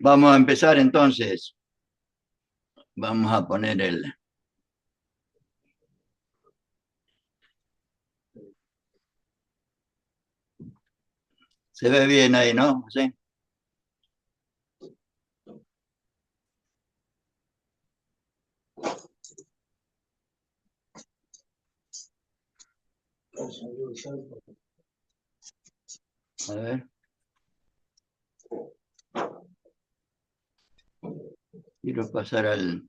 Vamos a empezar entonces. Vamos a poner el... Se ve bien ahí, ¿no? ¿Sí? A ver. Quiero pasar al...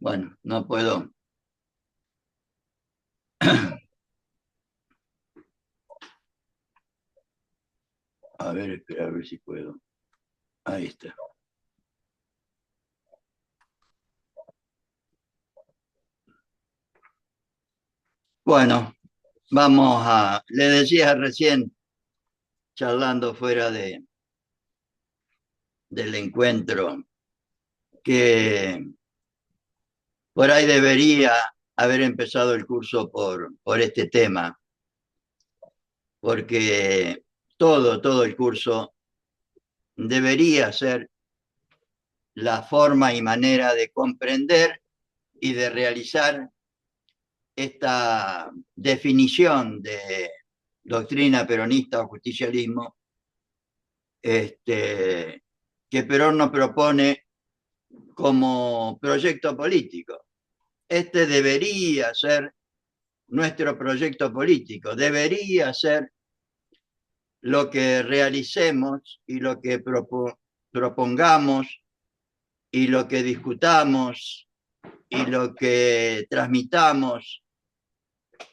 Bueno, no puedo. A ver, espera, a ver si puedo. Ahí está. Bueno, vamos a... Le decía recién, charlando fuera del encuentro, que por ahí debería haber empezado el curso por este tema, porque todo el curso debería ser la forma y manera de comprender y de realizar esta definición de doctrina peronista o justicialismo que Perón nos propone como proyecto político. Este debería ser nuestro proyecto político, debería ser lo que realicemos y lo que propongamos y lo que discutamos y lo que transmitamos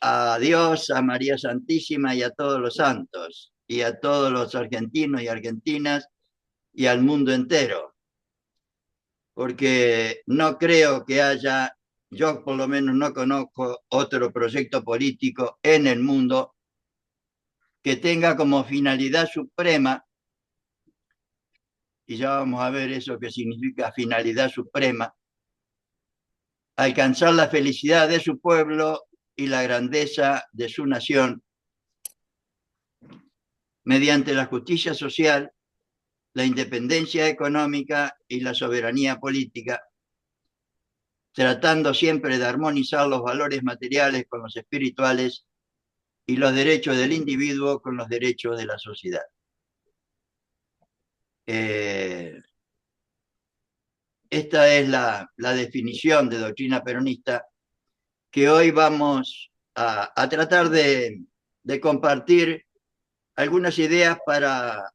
a Dios, a María Santísima y a todos los santos, y a todos los argentinos y argentinas y al mundo entero. Porque no creo que haya, yo por lo menos no conozco otro proyecto político en el mundo que tenga como finalidad suprema, y ya vamos a ver eso que significa finalidad suprema, alcanzar la felicidad de su pueblo y la grandeza de su nación mediante la justicia social, la independencia económica y la soberanía política, tratando siempre de armonizar los valores materiales con los espirituales y los derechos del individuo con los derechos de la sociedad. Esta es la definición de doctrina peronista que hoy vamos a tratar de compartir algunas ideas para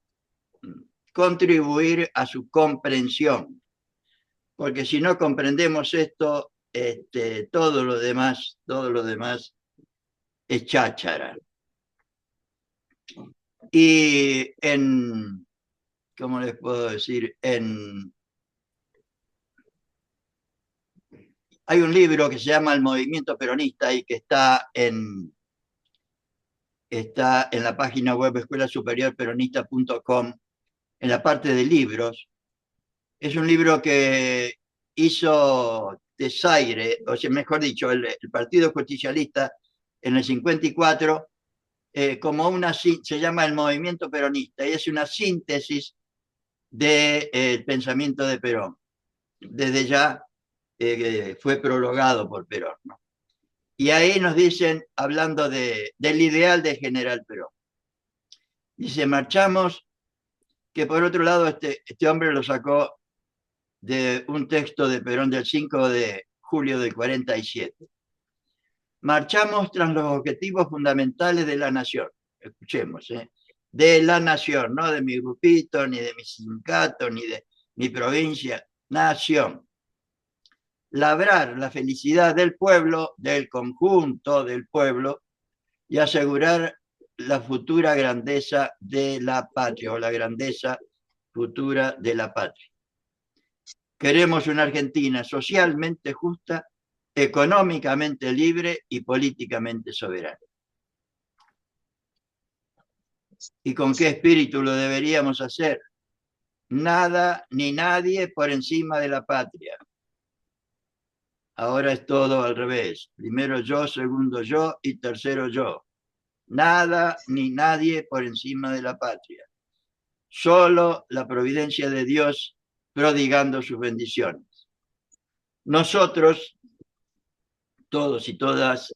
contribuir a su comprensión, porque si no comprendemos esto, todo lo demás es cháchara. Y ¿cómo les puedo decir? Hay un libro que se llama El Movimiento Peronista y que está en la página web escuelasuperiorperonista.com, en la parte de libros. Es un libro que hizo Desaire, o sea, mejor dicho, el Partido Justicialista en el 54, se llama El Movimiento Peronista, y es una síntesis del pensamiento de Perón. Desde ya fue prologado por Perón, ¿no? Y ahí nos dicen, hablando del ideal de General Perón, dice, marchamos, que por otro lado este hombre lo sacó de un texto de Perón del 5 de julio del 47. Marchamos tras los objetivos fundamentales de la nación. Escuchemos, de la nación, no de mi grupito, ni de mi sindicato, ni de mi provincia, nación. Labrar la felicidad del pueblo, del conjunto del pueblo, y asegurar la futura grandeza de la patria, o la grandeza futura de la patria. Queremos una Argentina socialmente justa, económicamente libre y políticamente soberana. ¿Y con qué espíritu lo deberíamos hacer? Nada ni nadie por encima de la patria. Ahora es todo al revés. Primero yo, segundo yo y tercero yo. Nada ni nadie por encima de la patria. Solo la providencia de Dios prodigando sus bendiciones. Nosotros, todos y todas,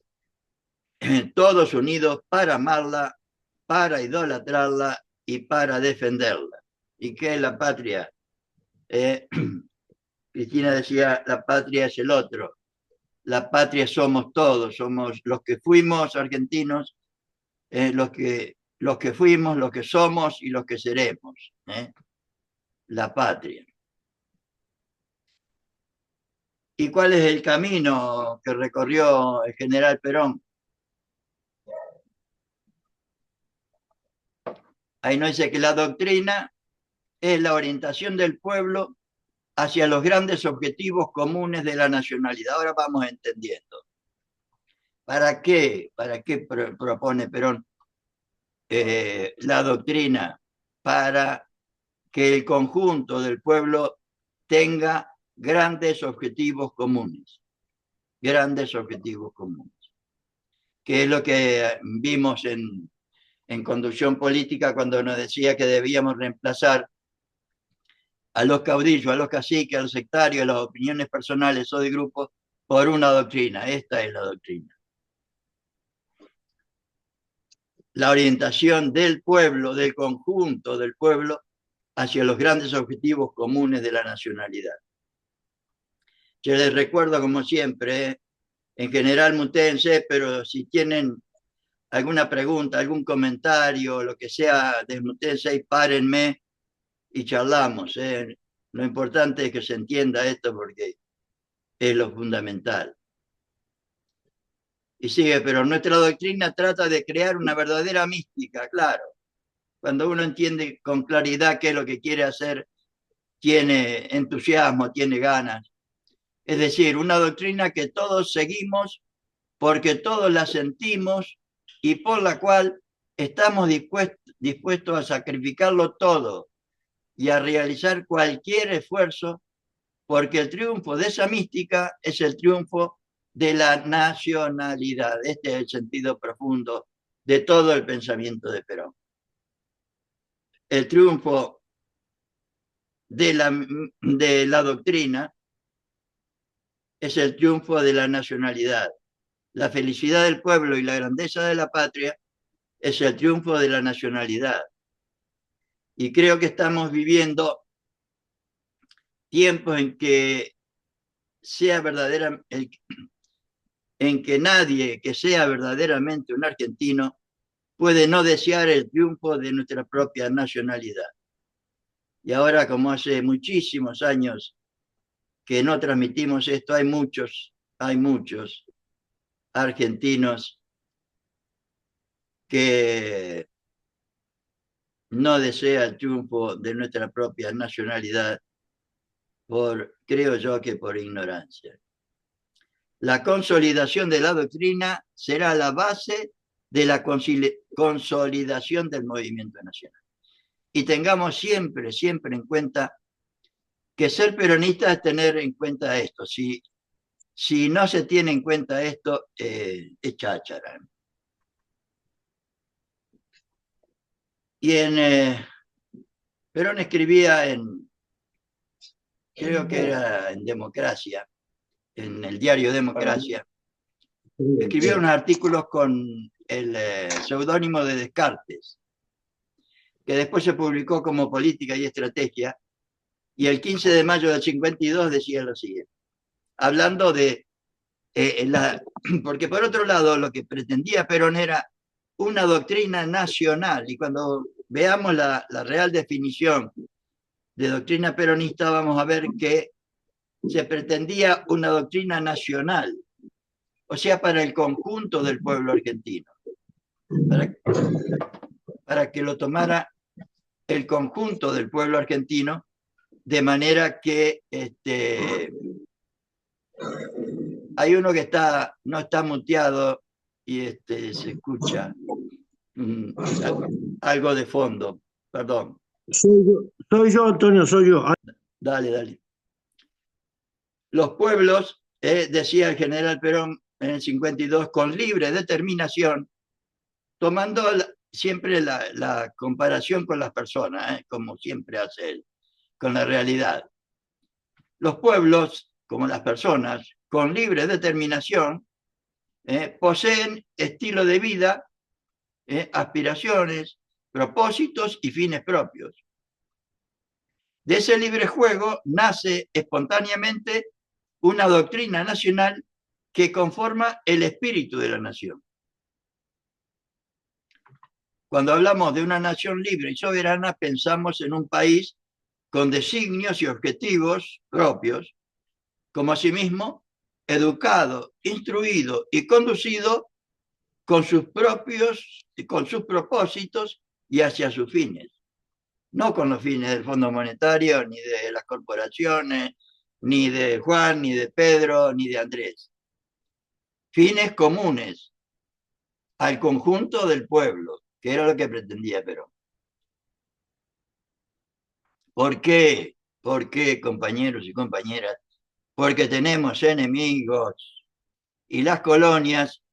todos unidos para amarla, para idolatrarla y para defenderla. ¿Y qué es la patria? Cristina decía, la patria es el otro. La patria somos todos, somos los que fuimos argentinos, los que fuimos, los que somos y los que seremos. La patria. ¿Y cuál es el camino que recorrió el general Perón? Ahí no dice que la doctrina es la orientación del pueblo hacia los grandes objetivos comunes de la nacionalidad. Ahora vamos entendiendo. ¿Para qué? ¿Para qué propone Perón la doctrina? Para que el conjunto del pueblo tenga grandes objetivos comunes. Grandes objetivos comunes. Que es lo que vimos en conducción política cuando nos decía que debíamos reemplazar a los caudillos, a los caciques, a los sectarios, a las opiniones personales o de grupos por una doctrina. Esta es la doctrina. La orientación del pueblo, del conjunto del pueblo, hacia los grandes objetivos comunes de la nacionalidad. Yo les recuerdo, como siempre, en general mutéense, pero si tienen alguna pregunta, algún comentario, lo que sea, desmutéense y párenme y charlamos. Lo importante es que se entienda esto porque es lo fundamental. Y sigue, pero nuestra doctrina trata de crear una verdadera mística, claro. Cuando uno entiende con claridad qué es lo que quiere hacer, tiene entusiasmo, tiene ganas. Es decir, una doctrina que todos seguimos porque todos la sentimos y por la cual estamos dispuestos a sacrificarlo todo y a realizar cualquier esfuerzo, porque el triunfo de esa mística es el triunfo de la nacionalidad. Este es el sentido profundo de todo el pensamiento de Perón. El triunfo de la doctrina es el triunfo de la nacionalidad. La felicidad del pueblo y la grandeza de la patria es el triunfo de la nacionalidad. Y creo que estamos viviendo tiempos en que sea verdadera, en que nadie que sea verdaderamente un argentino puede no desear el triunfo de nuestra propia nacionalidad. Y ahora, como hace muchísimos años que no transmitimos esto, hay muchos argentinos que no desean el triunfo de nuestra propia nacionalidad creo yo que por ignorancia. La consolidación de la doctrina será la base de la consolidación del movimiento nacional. Y tengamos siempre, siempre en cuenta que ser peronista es tener en cuenta esto. Si no se tiene en cuenta esto, es cháchara. Y Perón escribía creo que era en Democracia, en el diario Democracia, escribió unos artículos con el seudónimo de Descartes, que después se publicó como Política y Estrategia, y el 15 de mayo del 52 decía lo siguiente, hablando de porque por otro lado lo que pretendía Perón era una doctrina nacional, y cuando veamos la real definición de doctrina peronista vamos a ver que se pretendía una doctrina nacional, o sea, para el conjunto del pueblo argentino, para que lo tomara el conjunto del pueblo argentino, de manera que hay uno que no está muteado y se escucha algo de fondo, perdón. Soy yo, Antonio, soy yo. Dale. Los pueblos decía el general Perón en el 52, con libre determinación, tomando siempre la comparación con las personas, como siempre hace él, con la realidad. Los pueblos, como las personas, con libre determinación, poseen estilo de vida, aspiraciones, propósitos y fines propios. De ese libre juego nace espontáneamente una doctrina nacional que conforma el espíritu de la nación. Cuando hablamos de una nación libre y soberana, pensamos en un país con designios y objetivos propios, como asimismo educado, instruido y conducido con sus propósitos y hacia sus fines, no con los fines del Fondo Monetario, ni de las corporaciones, ni de Juan, ni de Pedro, ni de Andrés. Fines comunes al conjunto del pueblo, que era lo que pretendía Perón. ¿Por qué? ¿Por qué, compañeros y compañeras? Porque tenemos enemigos y las colonias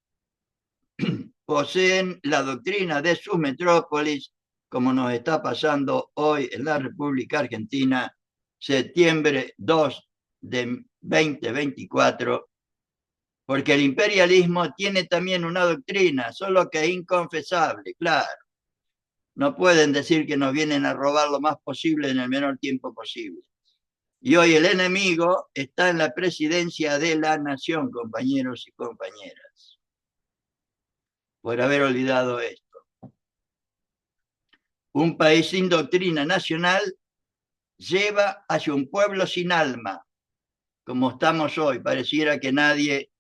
poseen la doctrina de sus metrópolis, como nos está pasando hoy en la República Argentina, septiembre 2 de 2024, porque el imperialismo tiene también una doctrina, solo que inconfesable, claro. No pueden decir que nos vienen a robar lo más posible en el menor tiempo posible. Y hoy el enemigo está en la presidencia de la nación, compañeros y compañeras, por haber olvidado esto. Un país sin doctrina nacional lleva hacia un pueblo sin alma, como estamos hoy. Pareciera que nadie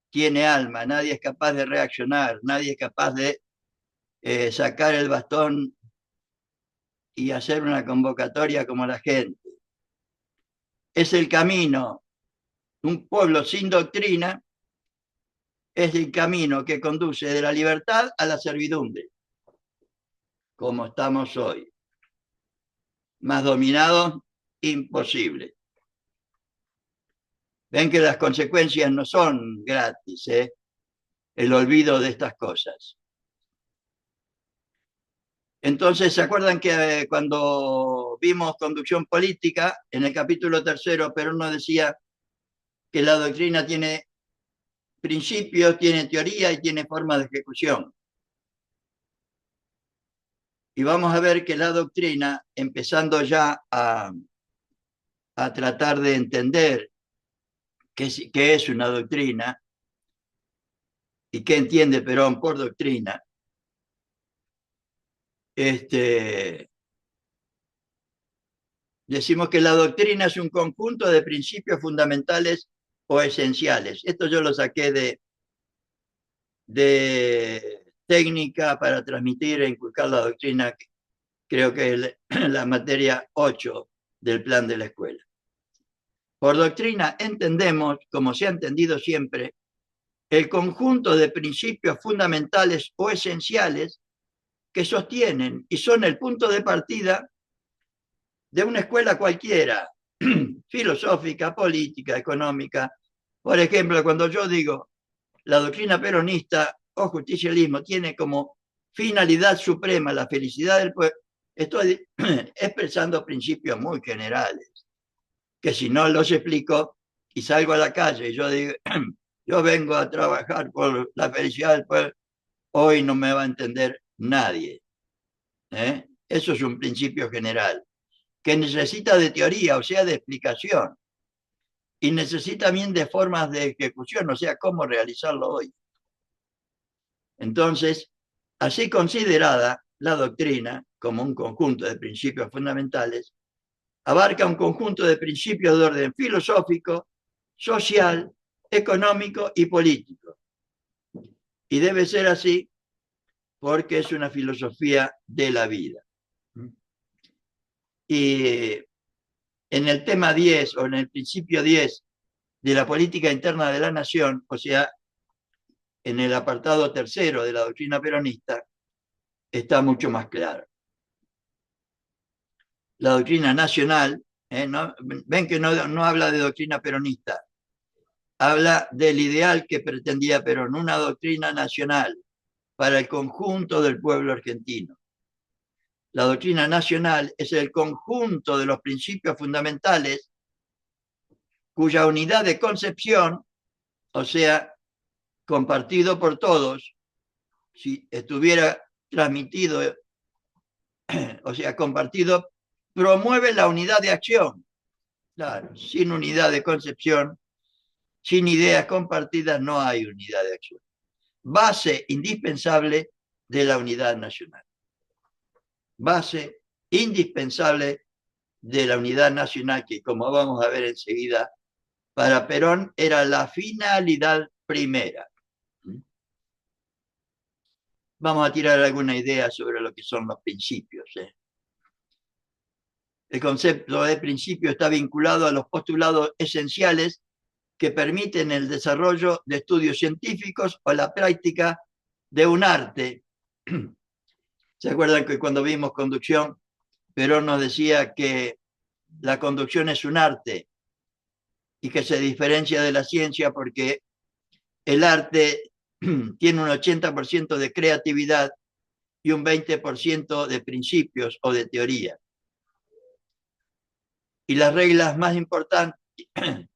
tiene alma, nadie es capaz de reaccionar, nadie es capaz de sacar el bastón y hacer una convocatoria como la gente. Es el camino. Un pueblo sin doctrina es el camino que conduce de la libertad a la servidumbre, como estamos hoy. Más dominados, imposible. Ven que las consecuencias no son gratis, el olvido de estas cosas. Entonces, ¿se acuerdan que cuando vimos conducción política, en el capítulo 3, Perón nos decía que la doctrina tiene principios, tiene teoría y tiene forma de ejecución? Y vamos a ver que la doctrina, empezando ya a tratar de entender qué es una doctrina y qué entiende Perón por doctrina, decimos que la doctrina es un conjunto de principios fundamentales o esenciales. Esto yo lo saqué de técnica para transmitir e inculcar la doctrina, creo que es la materia 8 del plan de la escuela. Por doctrina entendemos, como se ha entendido siempre, el conjunto de principios fundamentales o esenciales que sostienen y son el punto de partida de una escuela cualquiera, filosófica, política, económica. Por ejemplo, cuando yo digo la doctrina peronista o justicialismo tiene como finalidad suprema la felicidad del pueblo, estoy expresando principios muy generales, que si no los explico y salgo a la calle y yo digo, yo vengo a trabajar por la felicidad del pueblo, hoy no me va a entender nadie. Eso es un principio general, que necesita de teoría, o sea, de explicación, y necesita también de formas de ejecución, o sea, cómo realizarlo hoy. Entonces, así considerada, la doctrina, como un conjunto de principios fundamentales, abarca un conjunto de principios de orden filosófico, social, económico y político. Y debe ser así porque es una filosofía de la vida. Y en el tema 10 o en el principio 10 de la política interna de la nación, o sea, en el apartado 3 de la doctrina peronista, está mucho más claro. La doctrina nacional, ¿no? Ven que no habla de doctrina peronista, habla del ideal que pretendía Perón, una doctrina nacional para el conjunto del pueblo argentino. La doctrina nacional es el conjunto de los principios fundamentales cuya unidad de concepción, o sea, compartido por todos, si estuviera transmitido, o sea, compartido, promueve la unidad de acción. Claro, sin unidad de concepción, sin ideas compartidas, no hay unidad de acción. Base indispensable de la unidad nacional. Base indispensable de la unidad nacional, que como vamos a ver enseguida, para Perón era la finalidad primera. Vamos a tirar alguna idea sobre lo que son los principios. El concepto de principio está vinculado a los postulados esenciales que permiten el desarrollo de estudios científicos o la práctica de un arte. ¿Se acuerdan que cuando vimos conducción, Perón nos decía que la conducción es un arte y que se diferencia de la ciencia porque el arte tiene un 80% de creatividad y un 20% de principios o de teoría? Y las reglas más importantes, el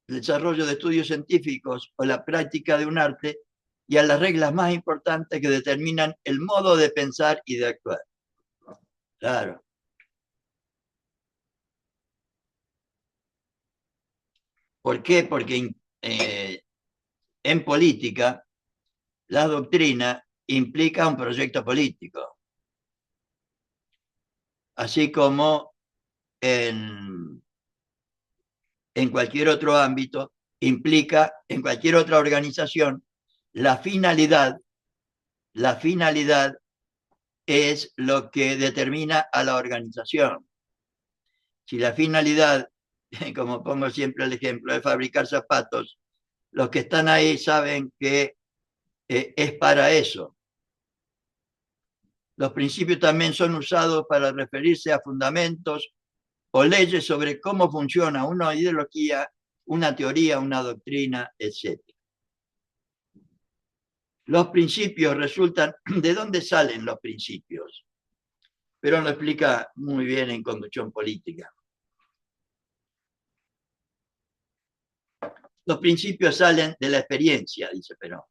desarrollo de estudios científicos o la práctica de un arte, y a las reglas más importantes que determinan el modo de pensar y de actuar. Claro. ¿Por qué? Porque en política la doctrina implica un proyecto político, así como en cualquier otro ámbito implica en cualquier otra organización la finalidad es lo que determina a la organización. Si la finalidad, como pongo siempre el ejemplo, de fabricar zapatos, los que están ahí saben que es para eso. Los principios también son usados para referirse a fundamentos o leyes sobre cómo funciona una ideología, una teoría, una doctrina, etc. Los principios resultan, ¿de dónde salen los principios? Perón lo explica muy bien en Conducción Política. Los principios salen de la experiencia, dice Perón.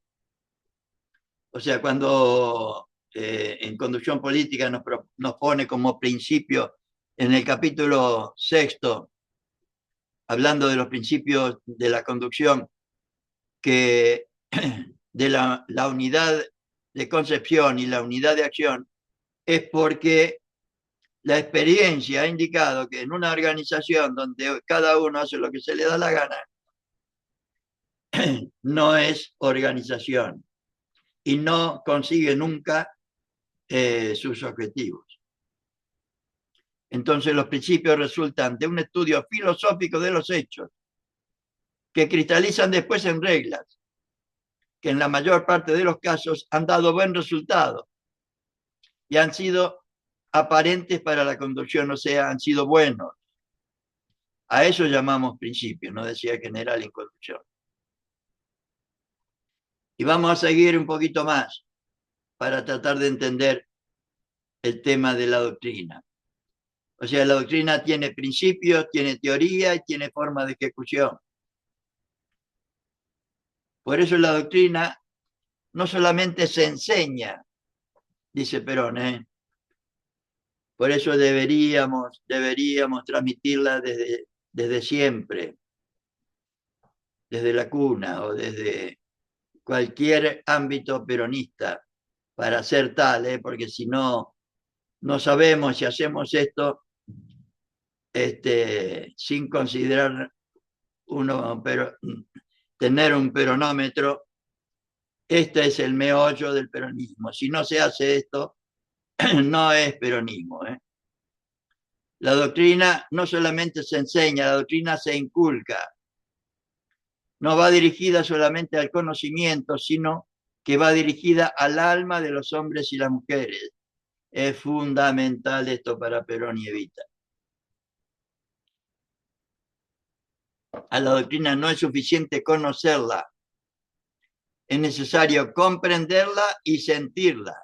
O sea, cuando en Conducción Política nos pone como principio en el capítulo 6, hablando de los principios de la conducción, que de la unidad de concepción y la unidad de acción, es porque la experiencia ha indicado que en una organización donde cada uno hace lo que se le da la gana, no es organización y no consigue nunca sus objetivos. Entonces los principios resultan de un estudio filosófico de los hechos, que cristalizan después en reglas, que en la mayor parte de los casos han dado buen resultado y han sido aparentes para la conducción, o sea, han sido buenos. A eso llamamos principios, no decía general en conducción. Y vamos a seguir un poquito más para tratar de entender el tema de la doctrina. O sea, la doctrina tiene principios, tiene teoría y tiene forma de ejecución. Por eso la doctrina no solamente se enseña, dice Perón, por eso deberíamos transmitirla desde siempre, desde la cuna o desde cualquier ámbito peronista, para ser tal, porque si no, no sabemos si hacemos esto sin considerar tener un peronómetro. Este es el meollo del peronismo. Si no se hace esto, no es peronismo. La doctrina no solamente se enseña, la doctrina se inculca. No va dirigida solamente al conocimiento, sino que va dirigida al alma de los hombres y las mujeres. Es fundamental esto para Perón y Evita. A la doctrina no es suficiente conocerla, es necesario comprenderla y sentirla.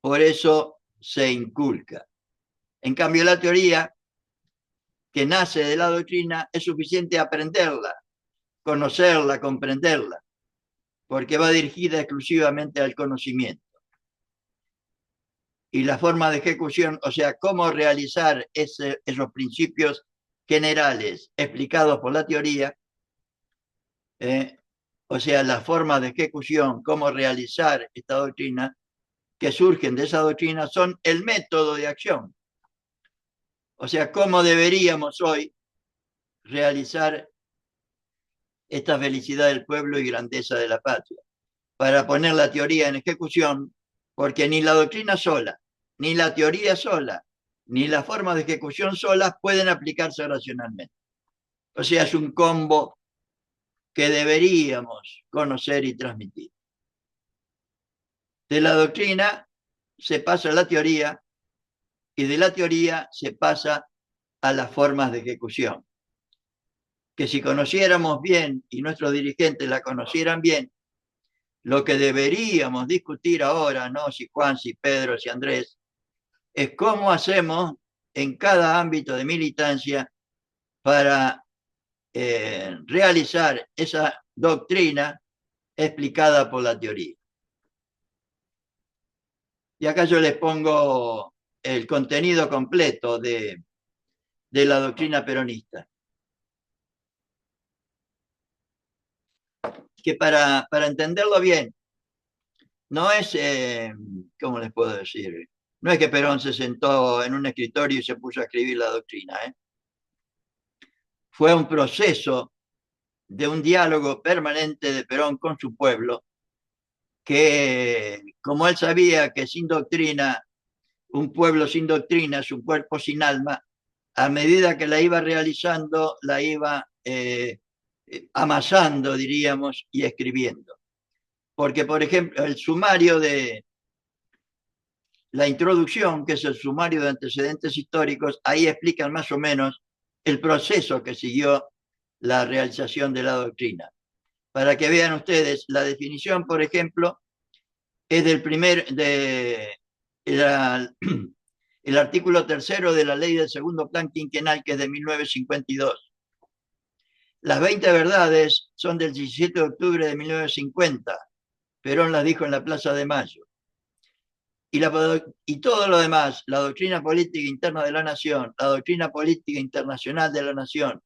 Por eso se inculca. En cambio, la teoría que nace de la doctrina es suficiente aprenderla, conocerla, comprenderla, porque va dirigida exclusivamente al conocimiento. Y la forma de ejecución, o sea, cómo realizar esos principios generales explicados por la teoría, o sea, las formas de ejecución, cómo realizar esta doctrina, que surgen de esa doctrina, son el método de acción. O sea, cómo deberíamos hoy realizar esta felicidad del pueblo y grandeza de la patria, para poner la teoría en ejecución, porque ni la doctrina sola, ni la teoría sola, ni las formas de ejecución solas pueden aplicarse racionalmente. O sea, es un combo que deberíamos conocer y transmitir. De la doctrina se pasa a la teoría y de la teoría se pasa a las formas de ejecución. Que si conociéramos bien y nuestros dirigentes la conocieran bien, lo que deberíamos discutir ahora, no si Juan, si Pedro, si Andrés, es cómo hacemos en cada ámbito de militancia para realizar esa doctrina explicada por la teoría. Y acá yo les pongo el contenido completo de la doctrina peronista. Que para entenderlo bien, no es, ¿cómo les puedo decir? No es que Perón se sentó en un escritorio y se puso a escribir la doctrina. Fue un proceso de un diálogo permanente de Perón con su pueblo, que como él sabía que sin doctrina, un pueblo sin doctrina es un cuerpo sin alma, a medida que la iba realizando, la iba amasando, diríamos, y escribiendo. Porque, por ejemplo, el sumario de la introducción, que es el sumario de antecedentes históricos, ahí explican más o menos el proceso que siguió la realización de la doctrina. Para que vean ustedes, la definición, por ejemplo, es del el artículo tercero de la ley del segundo plan quinquenal, que es de 1952. Las 20 verdades son del 17 de octubre de 1950. Perón las dijo en la Plaza de Mayo. Y todo lo demás, la doctrina política interna de la nación, la doctrina política internacional de la nación,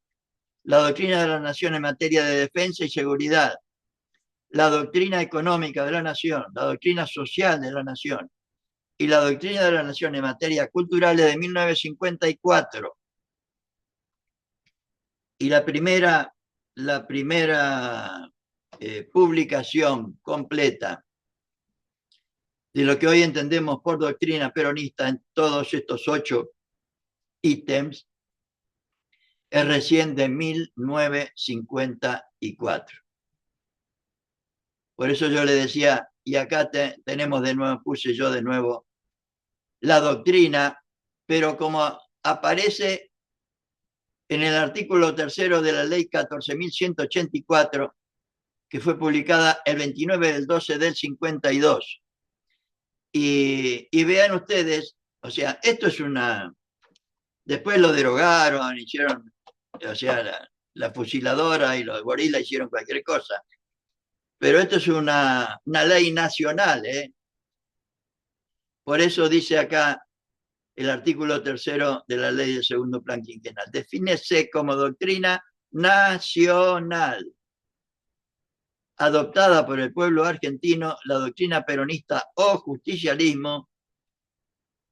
la doctrina de la nación en materia de defensa y seguridad, la doctrina económica de la nación, la doctrina social de la nación y la doctrina de la nación en materia cultural es de 1954. Y la primera publicación completa de lo que hoy entendemos por doctrina peronista en todos estos 8 ítems es recién de 1954. Por eso yo le decía, y acá tenemos de nuevo, puse yo de nuevo, la doctrina, pero como aparece en el artículo tercero de la ley 14.184, que fue publicada el 29 del 12 del 52. Y vean ustedes, o sea, esto es una... Después lo derogaron, hicieron, o sea, la fusiladora y los gorilas hicieron cualquier cosa. Pero esto es una ley nacional, ¿eh? Por eso dice acá el artículo tercero de la ley del segundo plan quinquenal. Defínese como doctrina nacional, adoptada por el pueblo argentino, la doctrina peronista o justicialismo.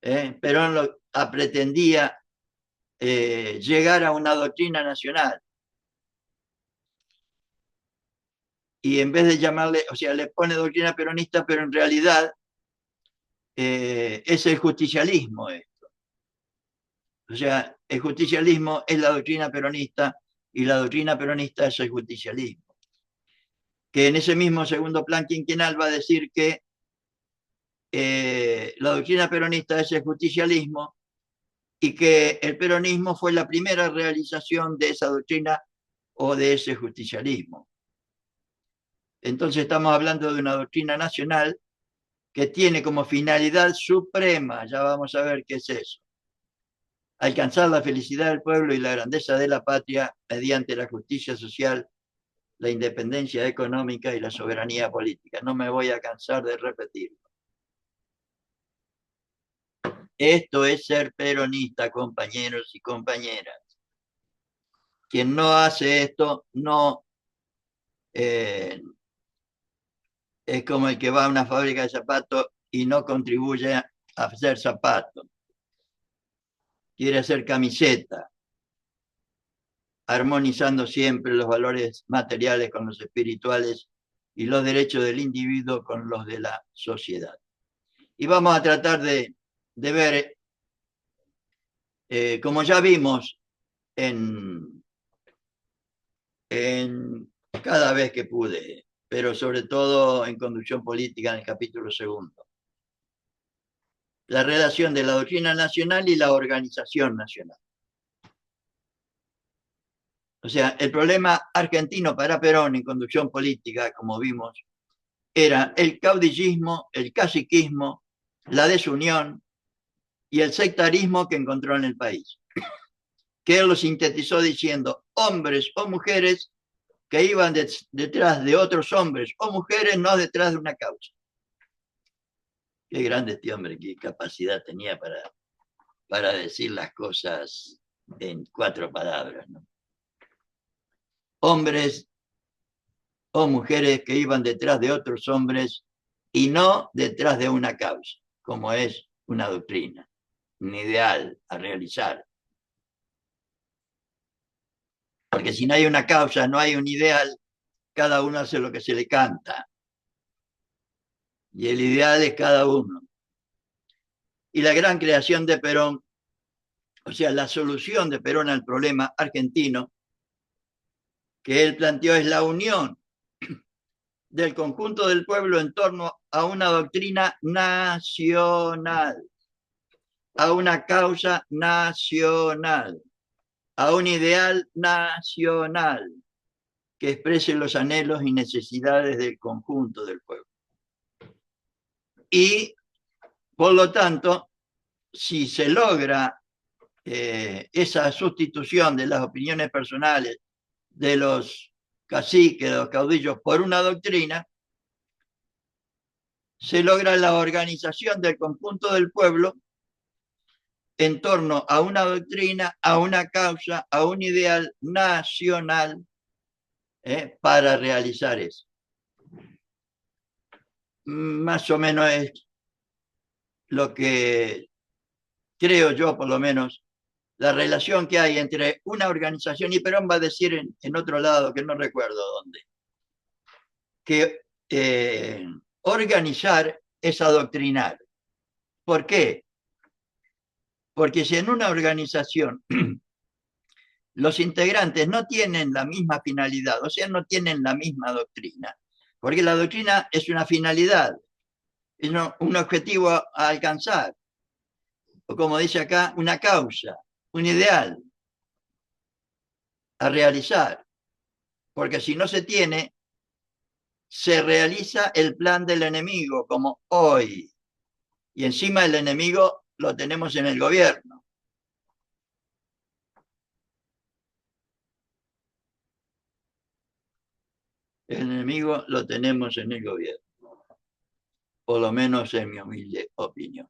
Perón pretendía llegar a una doctrina nacional. Y en vez de llamarle, o sea, le pone doctrina peronista, pero en realidad es el justicialismo esto. O sea, el justicialismo es la doctrina peronista y la doctrina peronista es el justicialismo. Que en ese mismo segundo plan quinquenal va a decir que la doctrina peronista es el justicialismo y que el peronismo fue la primera realización de esa doctrina o de ese justicialismo. Entonces estamos hablando de una doctrina nacional que tiene como finalidad suprema, ya vamos a ver qué es eso, alcanzar la felicidad del pueblo y la grandeza de la patria mediante la justicia social, la independencia económica y la soberanía política. No me voy a cansar de repetirlo. Esto es ser peronista, compañeros y compañeras. Quien no hace esto no es como el que va a una fábrica de zapatos y no contribuye a hacer zapatos. Quiere hacer camiseta, armonizando siempre los valores materiales con los espirituales y los derechos del individuo con los de la sociedad. Y vamos a tratar de ver, como ya vimos en cada vez que pude, pero sobre todo en Conducción Política en el capítulo 2, la relación de la doctrina nacional y la organización nacional. O sea, el problema argentino para Perón en Conducción Política, como vimos, era el caudillismo, el caciquismo, la desunión y el sectarismo que encontró en el país, que él lo sintetizó diciendo: hombres o mujeres que iban detrás de otros hombres o mujeres, no detrás de una causa. Qué grande este hombre, qué capacidad tenía para decir las cosas en 4 palabras, ¿no? Hombres o mujeres que iban detrás de otros hombres y no detrás de una causa, como es una doctrina, un ideal a realizar. Porque si no hay una causa, no hay un ideal, cada uno hace lo que se le canta. Y el ideal es cada uno. Y la gran creación de Perón, o sea, la solución de Perón al problema argentino que él planteó, es la unión del conjunto del pueblo en torno a una doctrina nacional, a una causa nacional, a un ideal nacional que exprese los anhelos y necesidades del conjunto del pueblo. Y, por lo tanto, si se logra esa sustitución de las opiniones personales de los caciques, de los caudillos, por una doctrina, se logra la organización del conjunto del pueblo en torno a una doctrina, a una causa, a un ideal nacional para realizar eso. Más o menos es lo que creo yo, por lo menos, la relación que hay entre una organización, y Perón va a decir en otro lado, que no recuerdo dónde, que organizar es adoctrinar. ¿Por qué? Porque si en una organización los integrantes no tienen la misma finalidad, o sea, no tienen la misma doctrina, porque la doctrina es una finalidad, es un objetivo a alcanzar, o como dice acá, una causa, un ideal a realizar, porque si no se tiene, se realiza el plan del enemigo, como hoy, y encima el enemigo lo tenemos en el gobierno. El enemigo lo tenemos en el gobierno, por lo menos en mi humilde opinión.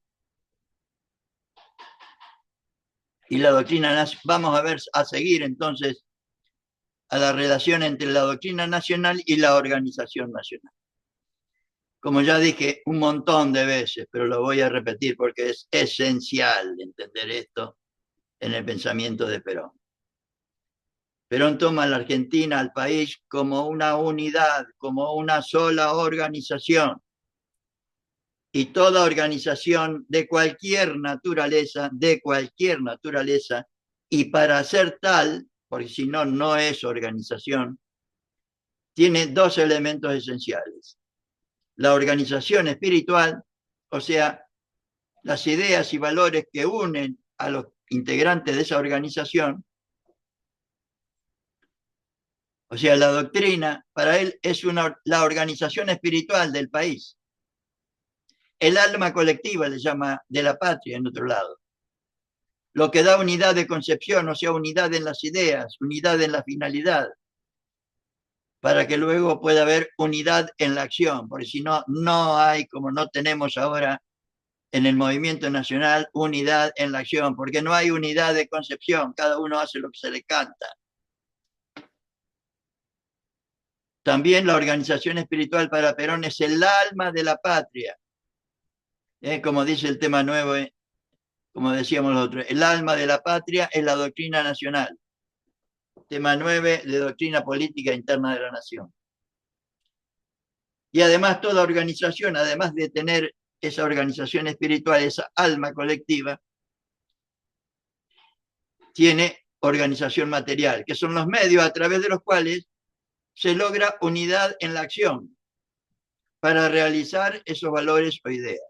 Y la doctrina, vamos a ver, a seguir entonces a la relación entre la doctrina nacional y la organización nacional. Como ya dije un montón de veces, pero lo voy a repetir porque es esencial entender esto en el pensamiento de Perón. Perón toma a la Argentina, al país, como una unidad, como una sola organización. Y toda organización de cualquier naturaleza, y para ser tal, porque si no, no es organización, tiene 2 elementos esenciales. La organización espiritual, o sea, las ideas y valores que unen a los integrantes de esa organización, o sea, la doctrina para él es la organización espiritual del país. El alma colectiva le llama de la patria en otro lado. Lo que da unidad de concepción, o sea, unidad en las ideas, unidad en la finalidad, para que luego pueda haber unidad en la acción, porque si no, no hay, como no tenemos ahora en el movimiento nacional, unidad en la acción, porque no hay unidad de concepción, cada uno hace lo que se le canta. También la organización espiritual para Perón es el alma de la patria, como dice el tema nuevo, como decíamos nosotros, el alma de la patria es la doctrina nacional. Tema 9 de doctrina política interna de la nación. Y además toda organización, además de tener esa organización espiritual, esa alma colectiva, tiene organización material, que son los medios a través de los cuales se logra unidad en la acción para realizar esos valores o ideas.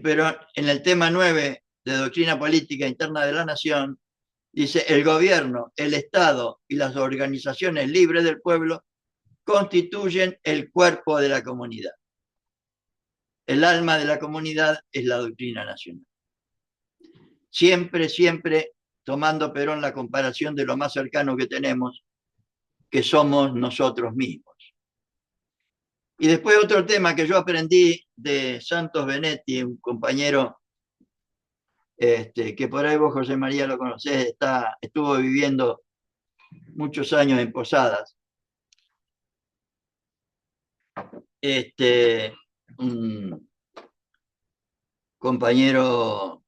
Pero en el tema 9 de doctrina política interna de la nación, dice, el gobierno, el Estado y las organizaciones libres del pueblo constituyen el cuerpo de la comunidad. El alma de la comunidad es la doctrina nacional. Siempre, siempre tomando Perón la comparación de lo más cercano que tenemos, que somos nosotros mismos. Y después otro tema que yo aprendí de Santos Benetti, un compañero que por ahí vos, José María, lo conocés, estuvo viviendo muchos años en Posadas. Un compañero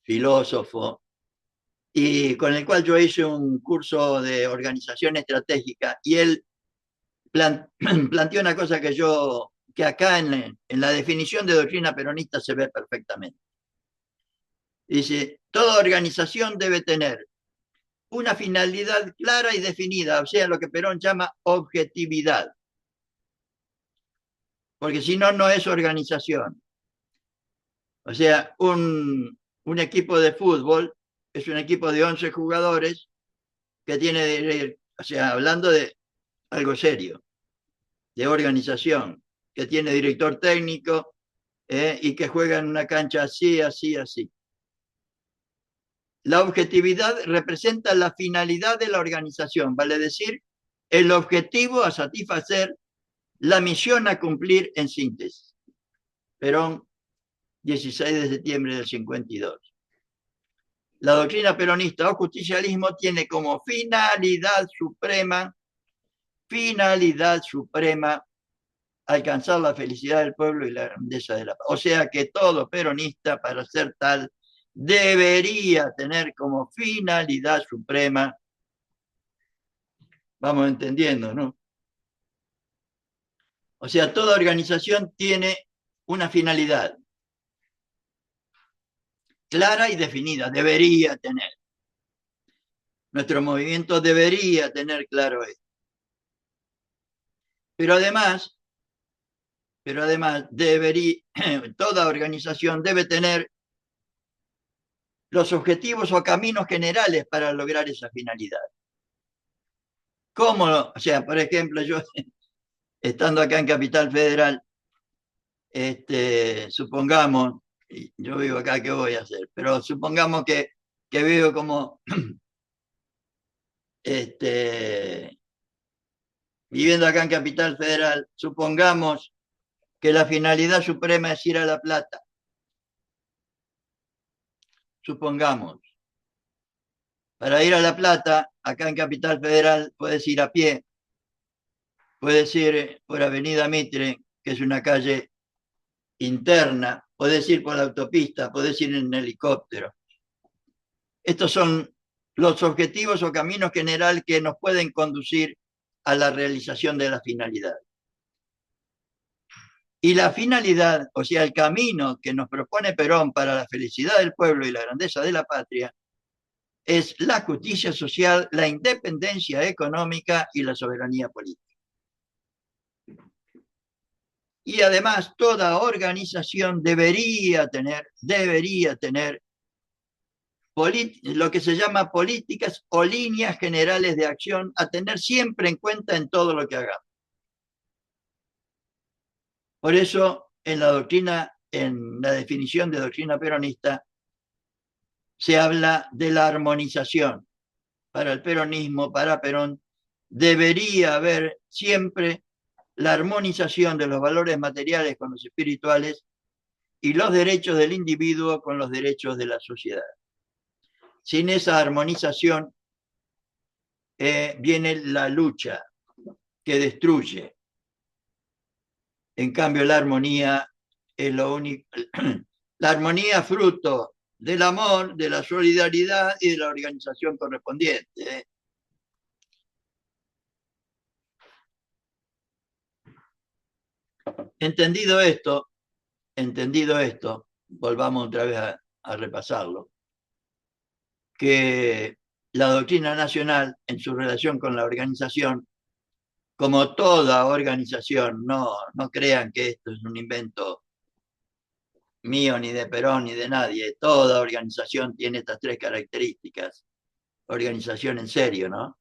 filósofo, y con el cual yo hice un curso de organización estratégica, y él planteó una cosa que acá en la definición de doctrina peronista se ve perfectamente. Dice, toda organización debe tener una finalidad clara y definida, o sea, lo que Perón llama objetividad. Porque si no, no es organización. O sea, un equipo de fútbol es un equipo de 11 jugadores que tiene, o sea, hablando de algo serio, de organización, que tiene director técnico y que juega en una cancha así, así, así. La objetividad representa la finalidad de la organización, vale decir, el objetivo a satisfacer, la misión a cumplir en síntesis. Perón, 16 de septiembre del 52. La doctrina peronista o justicialismo tiene como finalidad suprema alcanzar la felicidad del pueblo y la grandeza de la paz. O sea que todo peronista, para ser tal, debería tener como finalidad suprema, vamos entendiendo, ¿no? O sea, toda organización tiene una finalidad clara y definida, debería tener. Nuestro movimiento debería tener claro esto. Pero además toda organización debe tener los objetivos o caminos generales para lograr esa finalidad. ¿Cómo? O sea, por ejemplo, yo estando acá en Capital Federal, supongamos, yo vivo acá, ¿qué voy a hacer? Pero supongamos que vivo como viviendo acá en Capital Federal, supongamos que la finalidad suprema es ir a La Plata. Supongamos. Para ir a La Plata, acá en Capital Federal, puedes ir a pie, puedes ir por Avenida Mitre, que es una calle interna, puedes ir por la autopista, puedes ir en helicóptero. Estos son los objetivos o caminos general que nos pueden conducir a la realización de la finalidad. Y la finalidad, o sea, el camino que nos propone Perón para la felicidad del pueblo y la grandeza de la patria, es la justicia social, la independencia económica y la soberanía política. Y además toda organización debería tener lo que se llama políticas o líneas generales de acción a tener siempre en cuenta en todo lo que hagamos. Por eso, en la doctrina, en la definición de doctrina peronista, se habla de la armonización. Para el peronismo, para Perón, debería haber siempre la armonización de los valores materiales con los espirituales y los derechos del individuo con los derechos de la sociedad. Sin esa armonización viene la lucha que destruye. En cambio, la armonía es lo único. La armonía fruto del amor, de la solidaridad y de la organización correspondiente. Entendido esto, volvamos otra vez a repasarlo, que la doctrina nacional en su relación con la organización, como toda organización, no crean que esto es un invento mío, ni de Perón, ni de nadie, toda organización tiene estas tres características, organización en serio, ¿no?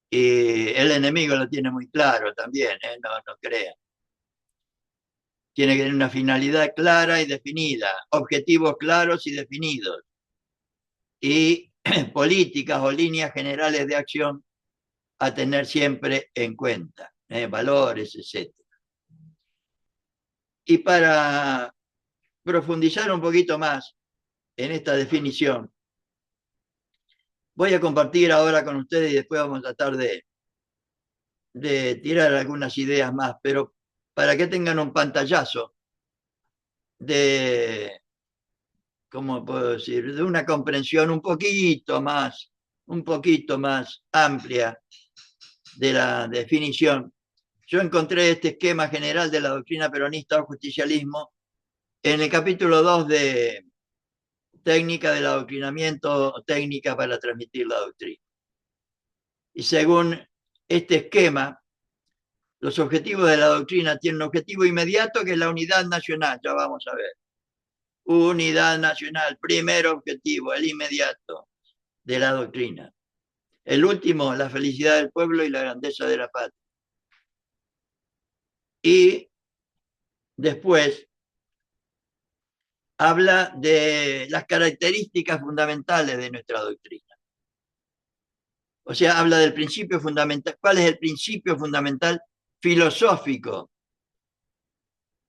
Y el enemigo lo tiene muy claro también, no crean. Tiene que tener una finalidad clara y definida, objetivos claros y definidos, y políticas o líneas generales de acción a tener siempre en cuenta, valores, etc. Y para profundizar un poquito más en esta definición, voy a compartir ahora con ustedes y después vamos a tratar de tirar algunas ideas más, pero para que tengan un pantallazo de, ¿cómo puedo decir?, de una comprensión un poquito más amplia de la definición. Yo encontré este esquema general de la doctrina peronista o justicialismo en el capítulo 2 de Técnica del adoctrinamiento, técnica para transmitir la doctrina. Y según este esquema, los objetivos de la doctrina tienen un objetivo inmediato que es la unidad nacional, ya vamos a ver. Unidad nacional, primer objetivo, el inmediato de la doctrina. El último, la felicidad del pueblo y la grandeza de la patria. Y después habla de las características fundamentales de nuestra doctrina. O sea, habla del principio fundamental. ¿Cuál es el principio fundamental filosófico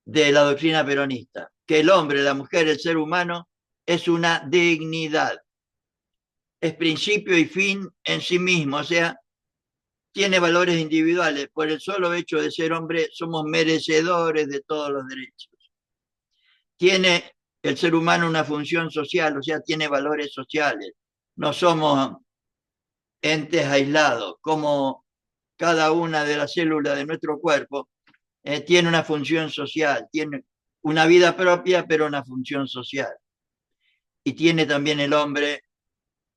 de la doctrina peronista? Que el hombre, la mujer, el ser humano es una dignidad. Es principio y fin en sí mismo, o sea, tiene valores individuales. Por el solo hecho de ser hombre, somos merecedores de todos los derechos. Tiene el ser humano una función social, o sea, tiene valores sociales. No somos entes aislados, como cada una de las células de nuestro cuerpo tiene una función social, tiene una vida propia, pero una función social. Y tiene también el hombre,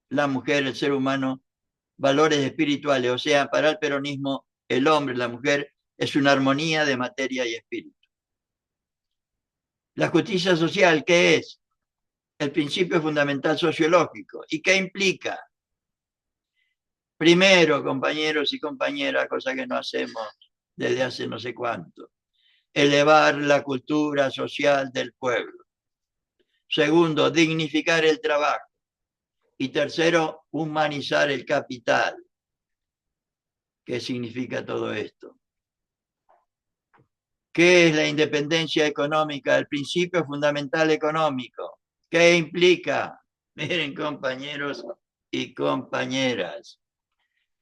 la mujer, el ser humano, valores espirituales. O sea, para el peronismo, el hombre, la mujer, es una armonía de materia y espíritu. La justicia social, ¿qué es? El principio fundamental sociológico. ¿Y qué implica? Primero, compañeros y compañeras, cosa que no hacemos desde hace no sé cuánto, elevar la cultura social del pueblo. Segundo, dignificar el trabajo. Y tercero, humanizar el capital. ¿Qué significa todo esto? ¿Qué es la independencia económica? El principio fundamental económico. ¿Qué implica? Miren, compañeros y compañeras,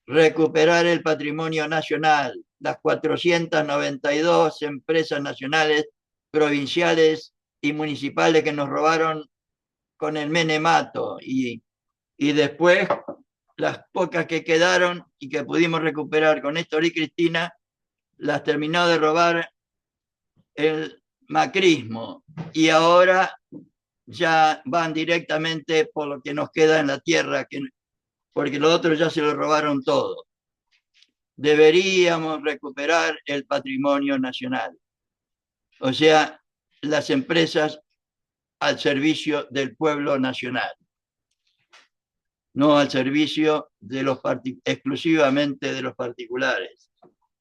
recuperar el patrimonio nacional, las 492 empresas nacionales, provinciales y municipales que nos robaron con el menemato y después las pocas que quedaron y que pudimos recuperar con Néstor y Cristina, las terminó de robar el macrismo y ahora ya van directamente por lo que nos queda en la tierra, porque los otros ya se lo robaron todo. Deberíamos recuperar el patrimonio nacional. O sea, las empresas al servicio del pueblo nacional, no al servicio de los exclusivamente de los particulares,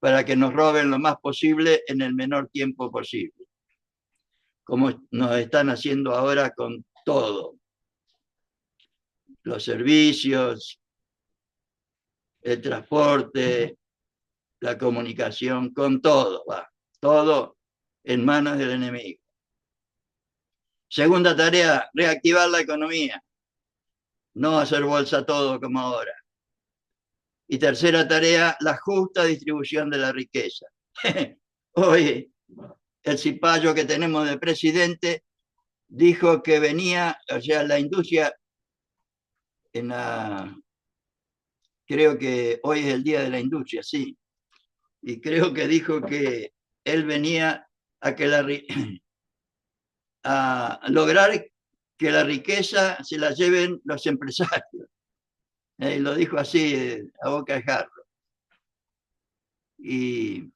para que nos roben lo más posible en el menor tiempo posible, como nos están haciendo ahora con todo, los servicios, el transporte, la comunicación, con todo, va, todo en manos del enemigo. Segunda tarea, reactivar la economía, no hacer bolsa todo como ahora. Y tercera tarea, la justa distribución de la riqueza. Hoy el cipayo que tenemos de presidente dijo que venía, o sea, la industria, creo que hoy es el Día de la Industria, sí, y creo que dijo que él venía a, a lograr que la riqueza se la lleven los empresarios. Lo dijo así, a boca de jarro. Y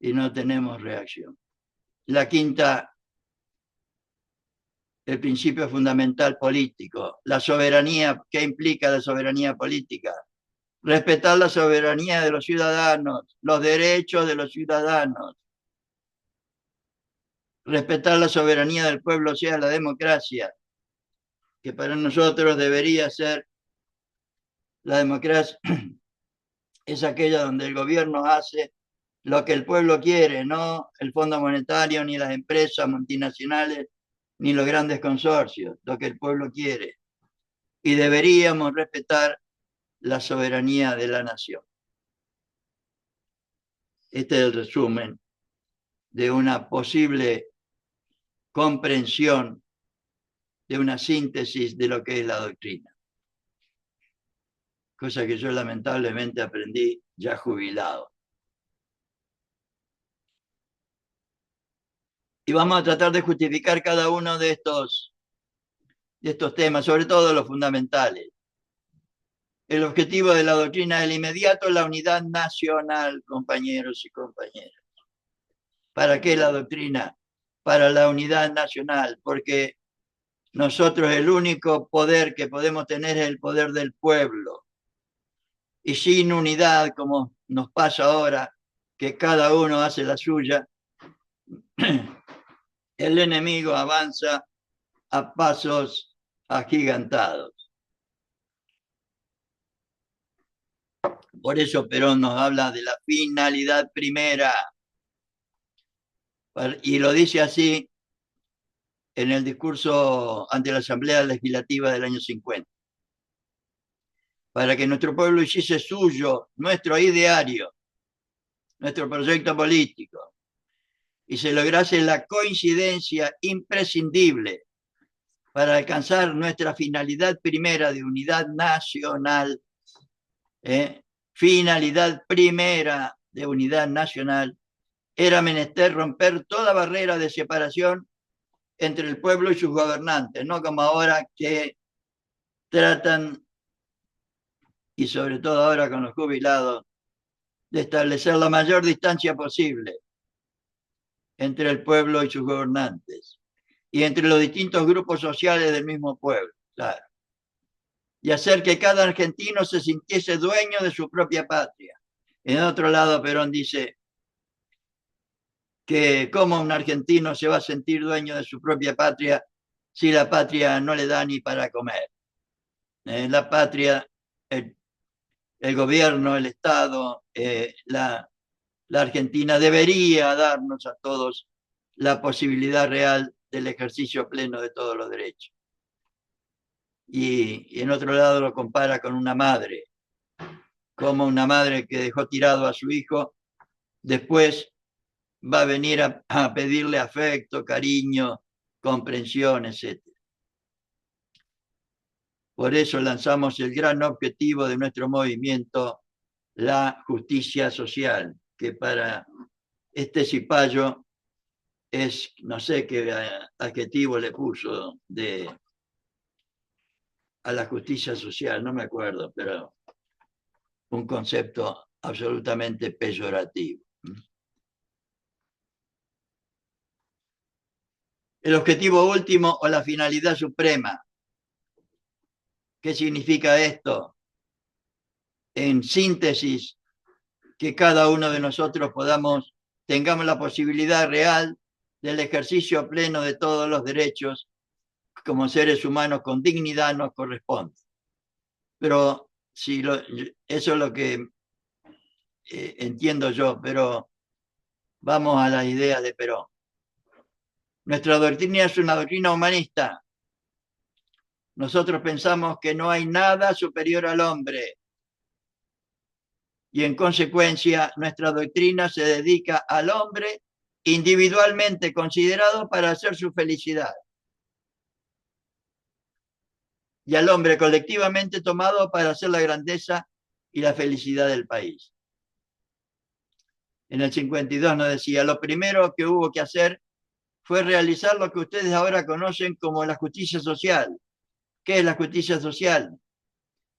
no tenemos reacción. La quinta, el principio fundamental político, la soberanía. ¿Qué implica la soberanía política? Respetar la soberanía de los ciudadanos, los derechos de los ciudadanos, respetar la soberanía del pueblo, o sea, la democracia, que para nosotros debería ser la democracia, es aquella donde el gobierno hace lo que el pueblo quiere, no el Fondo Monetario, ni las empresas multinacionales, ni los grandes consorcios, lo que el pueblo quiere. Y deberíamos respetar la soberanía de la nación. Este es el resumen de una posible comprensión, de una síntesis de lo que es la doctrina. Cosa que yo lamentablemente aprendí ya jubilado. Y vamos a tratar de justificar cada uno de estos temas, sobre todo los fundamentales. El objetivo de la doctrina es el inmediato, la unidad nacional, compañeros y compañeras. ¿Para qué la doctrina? Para la unidad nacional, porque nosotros el único poder que podemos tener es el poder del pueblo. Y sin unidad, como nos pasa ahora, que cada uno hace la suya, el enemigo avanza a pasos agigantados. Por eso Perón nos habla de la finalidad primera. Y lo dice así en el discurso ante la Asamblea Legislativa del año 50. Para que nuestro pueblo hiciese suyo nuestro ideario, nuestro proyecto político, y se lograse la coincidencia imprescindible para alcanzar nuestra finalidad primera de unidad nacional, finalidad primera de unidad nacional, era menester romper toda barrera de separación entre el pueblo y sus gobernantes, no como ahora que tratan, y sobre todo ahora con los jubilados, de establecer la mayor distancia posible entre el pueblo y sus gobernantes, y entre los distintos grupos sociales del mismo pueblo, claro. Y hacer que cada argentino se sintiese dueño de su propia patria. En otro lado, Perón dice que cómo un argentino se va a sentir dueño de su propia patria si la patria no le da ni para comer. La patria, el gobierno, el Estado, la Argentina debería darnos a todos la posibilidad real del ejercicio pleno de todos los derechos. Y en otro lado lo compara con una madre, como una madre que dejó tirado a su hijo, después va a venir a pedirle afecto, cariño, comprensión, etc. Por eso lanzamos el gran objetivo de nuestro movimiento, la justicia social, que para este cipayo es, no sé qué adjetivo le puso a la justicia social, no me acuerdo, pero un concepto absolutamente peyorativo. el objetivo último o la finalidad suprema. ¿Qué significa esto? En síntesis, que cada uno de nosotros tengamos la posibilidad real del ejercicio pleno de todos los derechos como seres humanos con dignidad nos corresponde. Pero eso es lo que entiendo yo, pero vamos a la idea de Perón. Nuestra doctrina es una doctrina humanista. Nosotros pensamos que no hay nada superior al hombre y en consecuencia nuestra doctrina se dedica al hombre individualmente considerado para hacer su felicidad y al hombre colectivamente tomado para hacer la grandeza y la felicidad del país. En el 52 nos decía, lo primero que hubo que hacer fue realizar lo que ustedes ahora conocen como la justicia social. ¿Qué es la justicia social?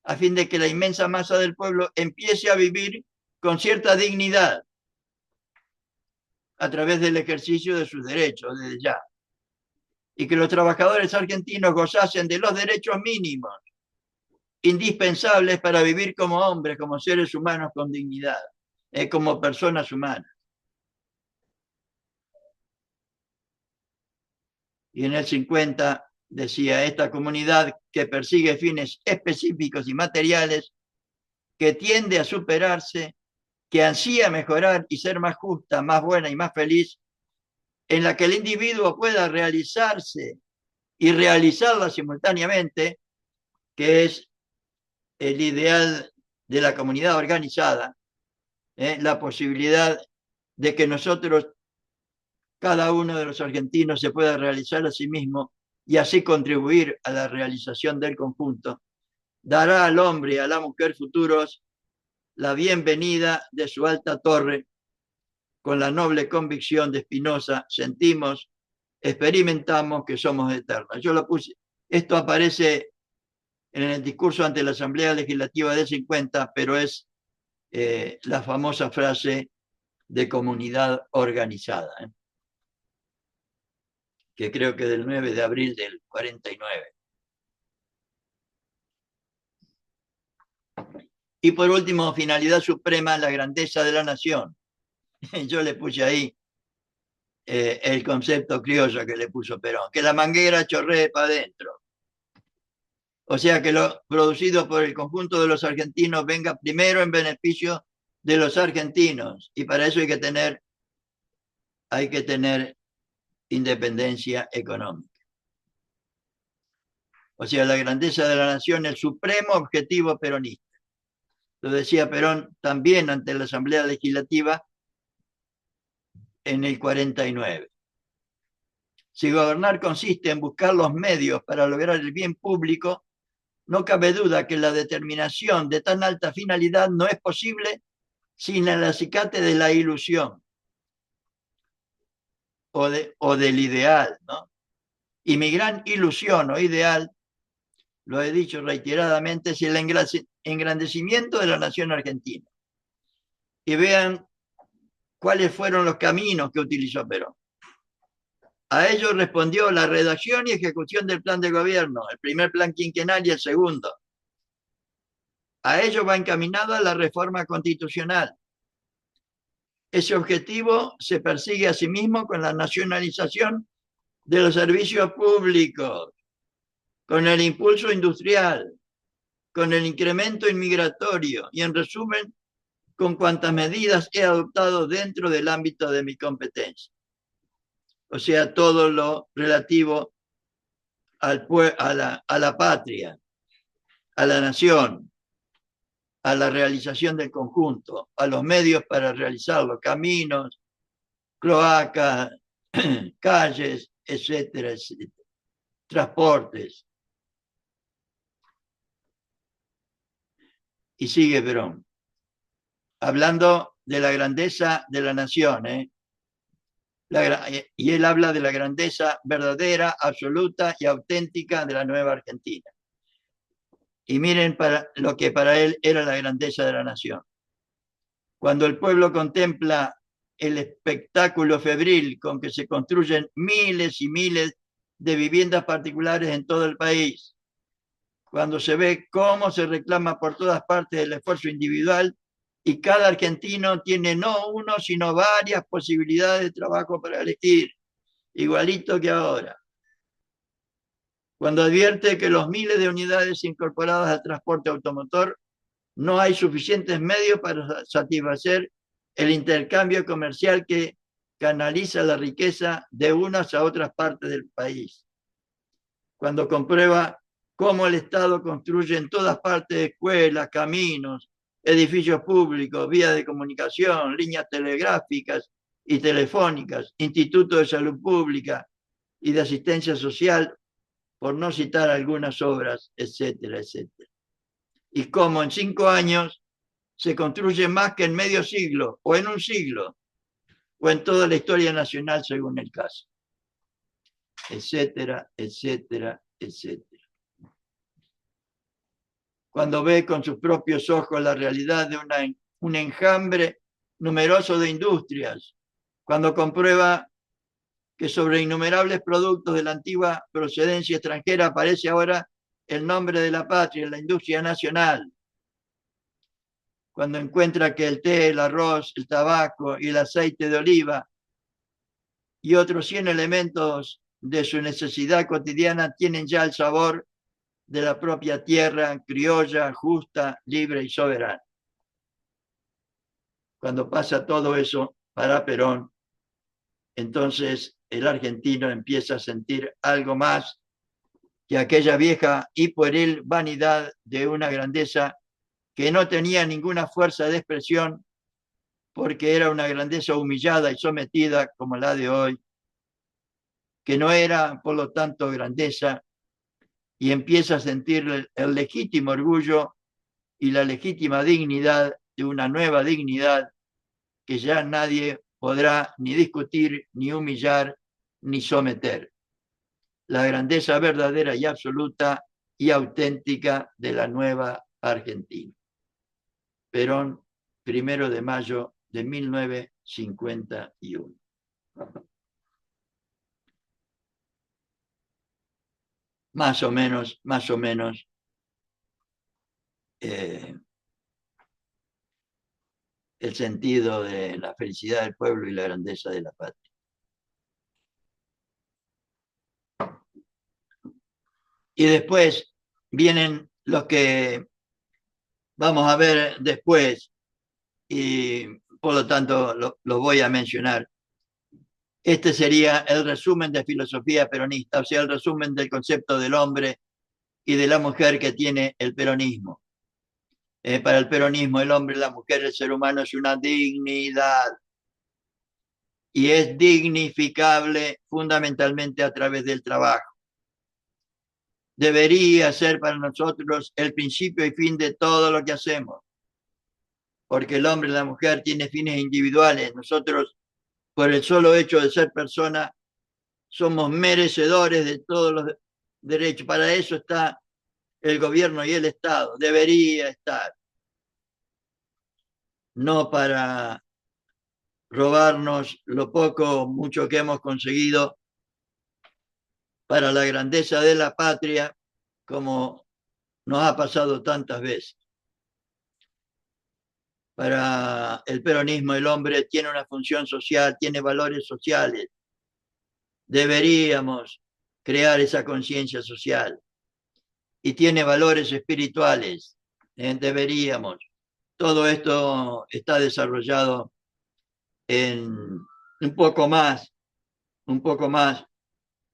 A fin de que la inmensa masa del pueblo empiece a vivir con cierta dignidad a través del ejercicio de sus derechos desde ya. Y que los trabajadores argentinos gozasen de los derechos mínimos indispensables para vivir como hombres, como seres humanos con dignidad, como personas humanas. Y en el 50 decía, esta comunidad que persigue fines específicos y materiales, que tiende a superarse, que ansía mejorar y ser más justa, más buena y más feliz, en la que el individuo pueda realizarse y realizarla simultáneamente, que es el ideal de la comunidad organizada, la posibilidad de que nosotros, cada uno de los argentinos, se pueda realizar a sí mismo y así contribuir a la realización del conjunto, dará al hombre y a la mujer futuros la bienvenida de su alta torre. Con la noble convicción de Spinoza, sentimos, experimentamos que somos eternos. Yo lo puse, esto aparece en el discurso ante la Asamblea Legislativa del 50, pero es la famosa frase de comunidad organizada, que creo que del 9 de abril del 49. Y por último, finalidad suprema, la grandeza de la nación. Yo le puse ahí el concepto criollo que le puso Perón, que la manguera chorree para adentro. O sea, que lo producido por el conjunto de los argentinos venga primero en beneficio de los argentinos. Y para eso hay que tener independencia económica. O sea, la grandeza de la nación, el supremo objetivo peronista. Lo decía Perón también ante la Asamblea Legislativa en el 49. Si gobernar consiste en buscar los medios para lograr el bien público, no cabe duda que la determinación de tan alta finalidad no es posible sin el acicate de la ilusión o del ideal, ¿no? Y mi gran ilusión o ideal, lo he dicho reiteradamente, es el engrandecimiento de la nación argentina. Y vean cuáles fueron los caminos que utilizó Perón. A ello respondió la redacción y ejecución del plan de gobierno, el primer plan quinquenal y el segundo. A ello va encaminada la reforma constitucional. Ese objetivo se persigue asimismo con la nacionalización de los servicios públicos, con el impulso industrial, con el incremento inmigratorio y, en resumen, con cuantas medidas he adoptado dentro del ámbito de mi competencia. O sea, todo lo relativo a la patria, a la nación, a la realización del conjunto, a los medios para realizarlo, caminos, cloacas, calles, etcétera, etcétera, transportes. Y sigue Perón, hablando de la grandeza de la nación, y él habla de la grandeza verdadera, absoluta y auténtica de la nueva Argentina. Y miren lo que para él era la grandeza de la nación. Cuando el pueblo contempla el espectáculo febril con que se construyen miles y miles de viviendas particulares en todo el país, cuando se ve cómo se reclama por todas partes el esfuerzo individual y cada argentino tiene no uno, sino varias posibilidades de trabajo para elegir, igualito que ahora. Cuando advierte que los miles de unidades incorporadas al transporte automotor no hay suficientes medios para satisfacer el intercambio comercial que canaliza la riqueza de unas a otras partes del país. Cuando comprueba cómo el Estado construye en todas partes escuelas, caminos, edificios públicos, vías de comunicación, líneas telegráficas y telefónicas, institutos de salud pública y de asistencia social, por no citar algunas obras, etcétera, etcétera. Y cómo en 5 años se construye más que en medio siglo, o en un siglo, o en toda la historia nacional según el caso, etcétera, etcétera, etcétera. Cuando ve con sus propios ojos la realidad de un enjambre numeroso de industrias, cuando comprueba que sobre innumerables productos de la antigua procedencia extranjera aparece ahora el nombre de la patria, la industria nacional, cuando encuentra que el té, el arroz, el tabaco y el aceite de oliva y otros 100 elementos de su necesidad cotidiana tienen ya el sabor de la propia tierra criolla, justa, libre y soberana. Cuando pasa todo eso para Perón, entonces el argentino empieza a sentir algo más que aquella vieja y pueril vanidad de una grandeza que no tenía ninguna fuerza de expresión porque era una grandeza humillada y sometida como la de hoy, que no era, por lo tanto, grandeza, y empieza a sentir el legítimo orgullo y la legítima dignidad de una nueva dignidad que ya nadie podrá ni discutir, ni humillar, ni someter. La grandeza verdadera y absoluta y auténtica de la nueva Argentina. Perón, 1 de mayo de 1951. Más o menos, el sentido de la felicidad del pueblo y la grandeza de la patria. Y después vienen los que vamos a ver después, y por lo tanto lo voy a mencionar. Este sería el resumen de filosofía peronista, o sea, el resumen del concepto del hombre y de la mujer que tiene el peronismo. Para el peronismo, el hombre, la mujer, el ser humano es una dignidad y es dignificable fundamentalmente a través del trabajo. Debería ser para nosotros el principio y fin de todo lo que hacemos, porque el hombre y la mujer tienen fines individuales. Nosotros, por el solo hecho de ser persona, somos merecedores de todos los derechos. Para eso está el gobierno y el Estado, debería estar, no para robarnos lo poco o mucho que hemos conseguido para la grandeza de la patria, como nos ha pasado tantas veces. Para el peronismo el hombre tiene una función social, tiene valores sociales. Deberíamos crear esa conciencia social. Y tiene valores espirituales. Deberíamos. Todo esto está desarrollado en un poco más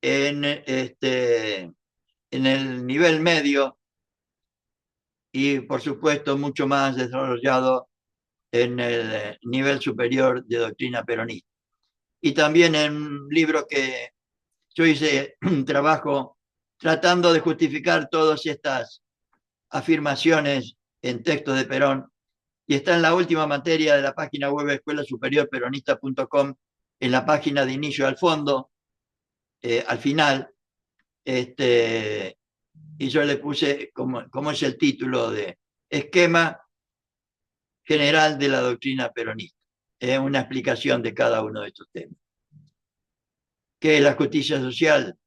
en el nivel medio y por supuesto mucho más desarrollado en el nivel superior de doctrina peronista. Y también en un libro que yo hice un trabajo tratando de justificar todas estas afirmaciones en textos de Perón, y está en la última materia de la página web escuelasuperiorperonista.com, en la página de inicio al fondo, al final, y yo le puse como es el título de Esquema General de la Doctrina Peronista. una explicación de cada uno de estos temas. ¿Qué es la justicia social?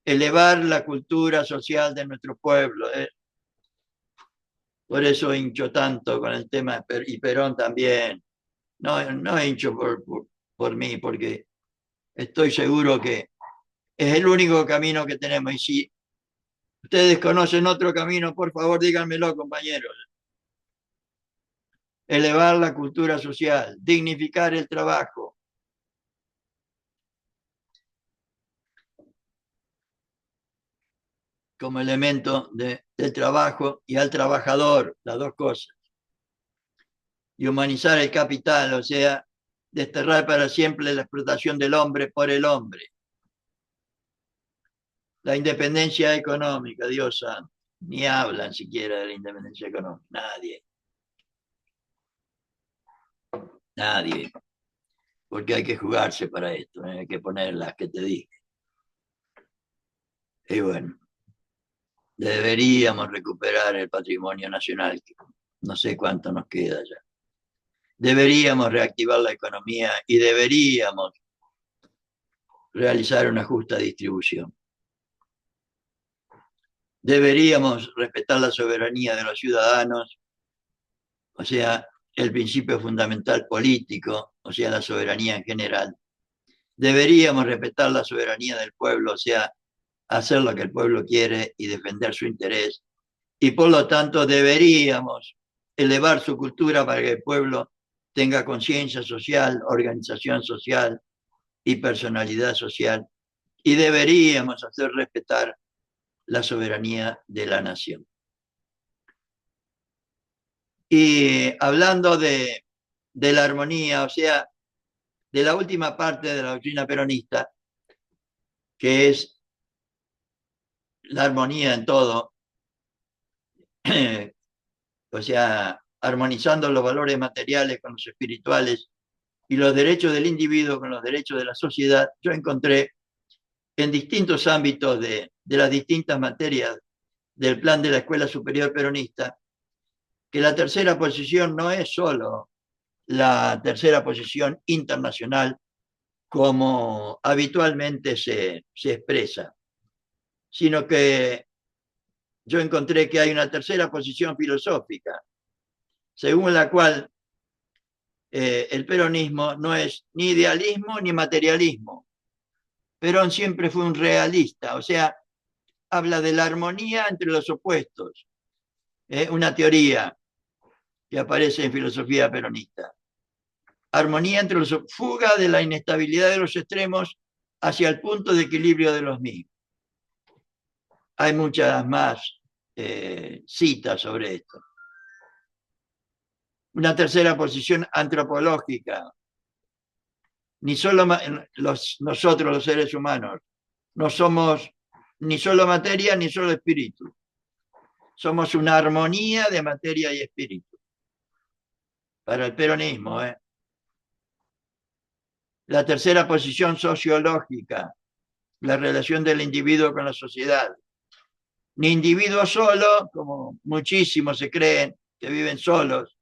Elevar la cultura social de nuestro pueblo. Por eso hincho tanto con el tema, y Perón también. No, no hincho por mí, porque estoy seguro que es el único camino que tenemos. Y si ustedes conocen otro camino, por favor díganmelo, compañeros. Elevar la cultura social, dignificar el trabajo. Como elemento del trabajo y al trabajador, las dos cosas. Y humanizar el capital, o sea, desterrar para siempre la explotación del hombre por el hombre. La independencia económica, Dios santo. Ni hablan siquiera de la independencia económica. Nadie. Nadie. Porque hay que jugarse para esto. Hay que poner las que te dije. Y bueno, deberíamos recuperar el patrimonio nacional, que no sé cuánto nos queda ya. Deberíamos reactivar la economía y deberíamos realizar una justa distribución. Deberíamos respetar la soberanía de los ciudadanos, o sea, el principio fundamental político, o sea, la soberanía en general. Deberíamos respetar la soberanía del pueblo, o sea, hacer lo que el pueblo quiere y defender su interés. Y por lo tanto deberíamos elevar su cultura para que el pueblo tenga conciencia social, organización social y personalidad social. Y deberíamos hacer respetar la soberanía de la nación. Y hablando de la armonía, o sea, de la última parte de la doctrina peronista, que es la armonía en todo, o sea, armonizando los valores materiales con los espirituales y los derechos del individuo con los derechos de la sociedad, yo encontré en distintos ámbitos de las distintas materias del plan de la Escuela Superior Peronista, que la tercera posición no es solo la tercera posición internacional como habitualmente se expresa, sino que yo encontré que hay una tercera posición filosófica, según la cual el peronismo no es ni idealismo ni materialismo. Perón siempre fue un realista, o sea, habla de la armonía entre los opuestos, una teoría que aparece en filosofía peronista. Armonía entre los fuga de la inestabilidad de los extremos hacia el punto de equilibrio de los mismos. Hay muchas más citas sobre esto. Una tercera posición antropológica. Ni solo nosotros los seres humanos no somos ni solo materia ni solo espíritu. Somos una armonía de materia y espíritu. Para el peronismo, ¿eh? La tercera posición sociológica, la relación del individuo con la sociedad. Ni individuo solo, como muchísimos se creen que viven solos,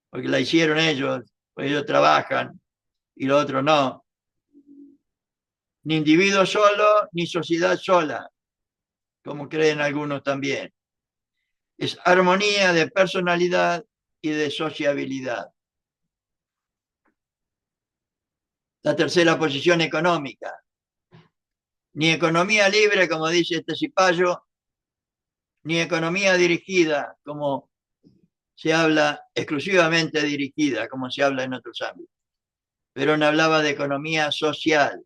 porque la hicieron ellos, porque ellos trabajan y los otros no. Ni individuo solo, ni sociedad sola, como creen algunos también. Es armonía de personalidad y de sociabilidad. La tercera posición económica. Ni economía libre, como dice este Cipayo, ni economía dirigida, como se habla exclusivamente dirigida, como se habla en otros ámbitos. Perón hablaba de economía social,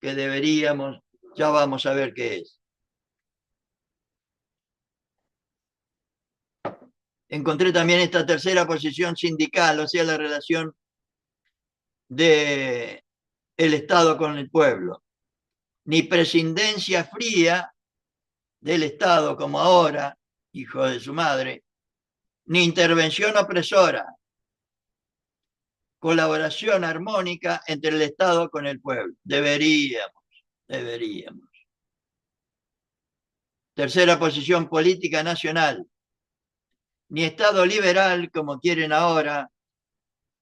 que deberíamos, ya vamos a ver qué es. Encontré también esta tercera posición sindical, o sea, la relación del Estado con el pueblo. Ni prescindencia fría del Estado como ahora, hijo de su madre, ni intervención opresora, colaboración armónica entre el Estado con el pueblo. Deberíamos. Tercera posición política nacional. Ni Estado liberal, como quieren ahora,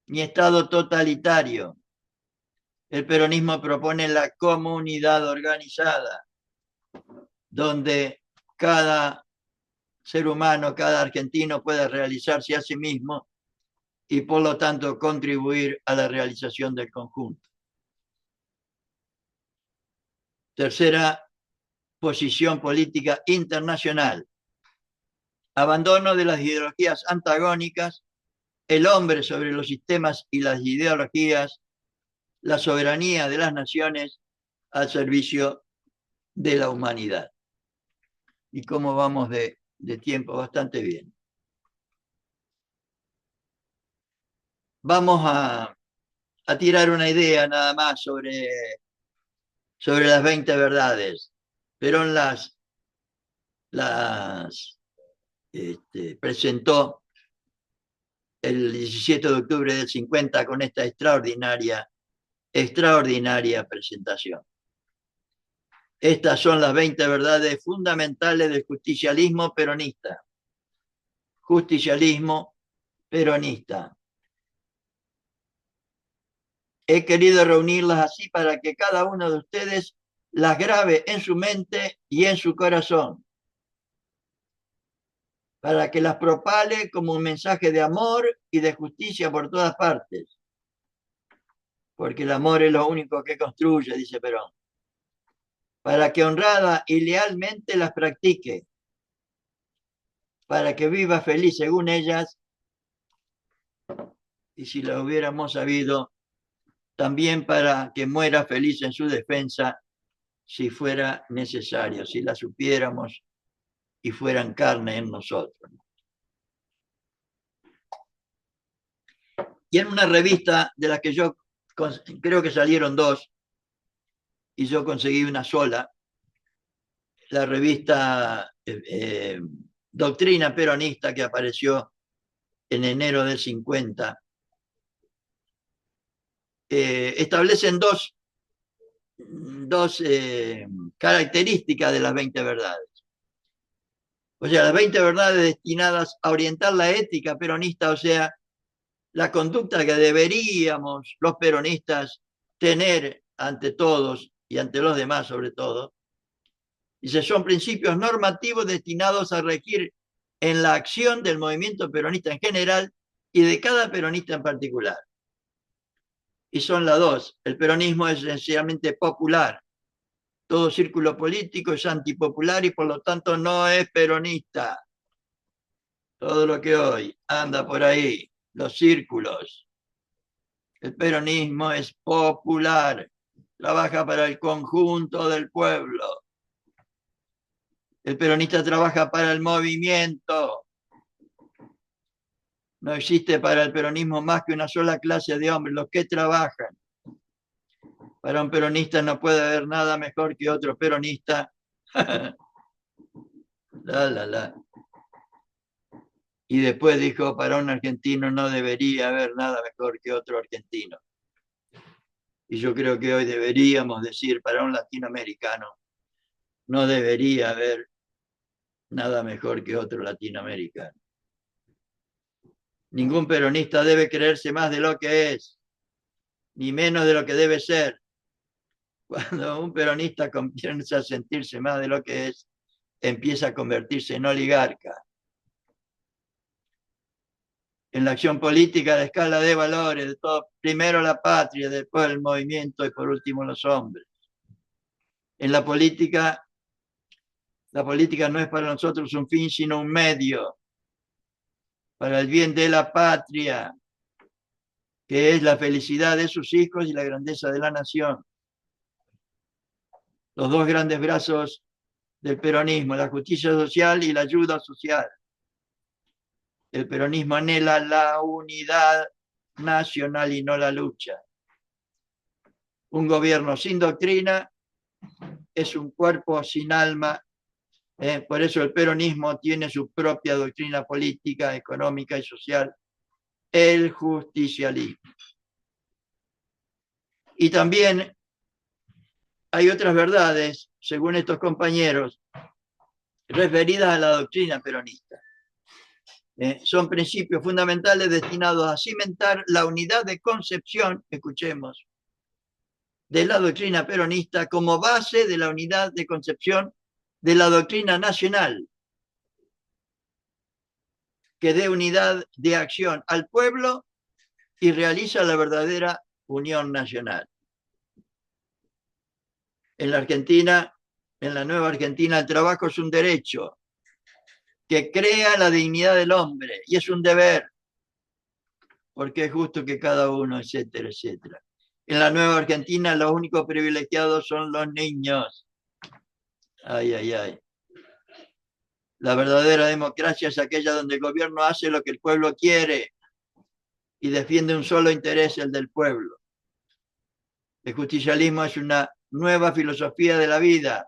ni Estado totalitario. El peronismo propone la comunidad organizada, donde cada ser humano, cada argentino pueda realizarse a sí mismo y por lo tanto contribuir a la realización del conjunto. Tercera posición política internacional. Abandono de las ideologías antagónicas, el hombre sobre los sistemas y las ideologías, la soberanía de las naciones al servicio de la humanidad. Y cómo vamos de tiempo, bastante bien. Vamos a tirar una idea nada más sobre las 20 verdades. Perón las presentó el 17 de octubre del 50 con esta extraordinaria presentación. Estas son las 20 verdades fundamentales del justicialismo peronista. Justicialismo peronista. He querido reunirlas así para que cada uno de ustedes las grabe en su mente y en su corazón, para que las propale como un mensaje de amor y de justicia por todas partes, porque el amor es lo único que construye, dice Perón, para que honrada y lealmente las practique, para que viva feliz según ellas, y si lo hubiéramos sabido, también para que muera feliz en su defensa si fuera necesario, si la supiéramos y fueran carne en nosotros. Y en una revista de la que yo creo que salieron dos y yo conseguí una sola, la revista Doctrina Peronista, que apareció en enero del 50, establecen dos características de las 20 verdades. O sea, las 20 verdades destinadas a orientar la ética peronista, o sea, la conducta que deberíamos los peronistas tener ante todos y ante los demás sobre todo. Dice, son principios normativos destinados a regir en la acción del movimiento peronista en general y de cada peronista en particular. Y son las dos. El peronismo es esencialmente popular. Todo círculo político es antipopular y por lo tanto no es peronista. Todo lo que hoy anda por ahí, los círculos. El peronismo es popular, trabaja para el conjunto del pueblo. El peronista trabaja para el movimiento. No existe para el peronismo más que una sola clase de hombres, los que trabajan. Para un peronista no puede haber nada mejor que otro peronista. La. Y después dijo, para un argentino no debería haber nada mejor que otro argentino. Y yo creo que hoy deberíamos decir, para un latinoamericano, no debería haber nada mejor que otro latinoamericano. Ningún peronista debe creerse más de lo que es, ni menos de lo que debe ser. Cuando un peronista comienza a sentirse más de lo que es, empieza a convertirse en oligarca. En la acción política, la escala de valores, de todo, primero la patria, después el movimiento y por último los hombres. En la política no es para nosotros un fin, sino un medio para el bien de la patria, que es la felicidad de sus hijos y la grandeza de la nación. Los dos grandes brazos del peronismo, la justicia social y la ayuda social. El peronismo anhela la unidad nacional y no la lucha. Un gobierno sin doctrina es un cuerpo sin alma. Por eso el peronismo tiene su propia doctrina política, económica y social, el justicialismo. Y también hay otras verdades, según estos compañeros, referidas a la doctrina peronista. son principios fundamentales destinados a cimentar la unidad de concepción, escuchemos, de la doctrina peronista como base de la unidad de concepción de la doctrina nacional, que dé unidad de acción al pueblo y realiza la verdadera unión nacional. En la Argentina, en la nueva Argentina, el trabajo es un derecho que crea la dignidad del hombre y es un deber, porque es justo que cada uno, etcétera, etcétera. En la nueva Argentina los únicos privilegiados son los niños. Ay, ay, ay. La verdadera democracia es aquella donde el gobierno hace lo que el pueblo quiere y defiende un solo interés, el del pueblo. El justicialismo es una nueva filosofía de la vida,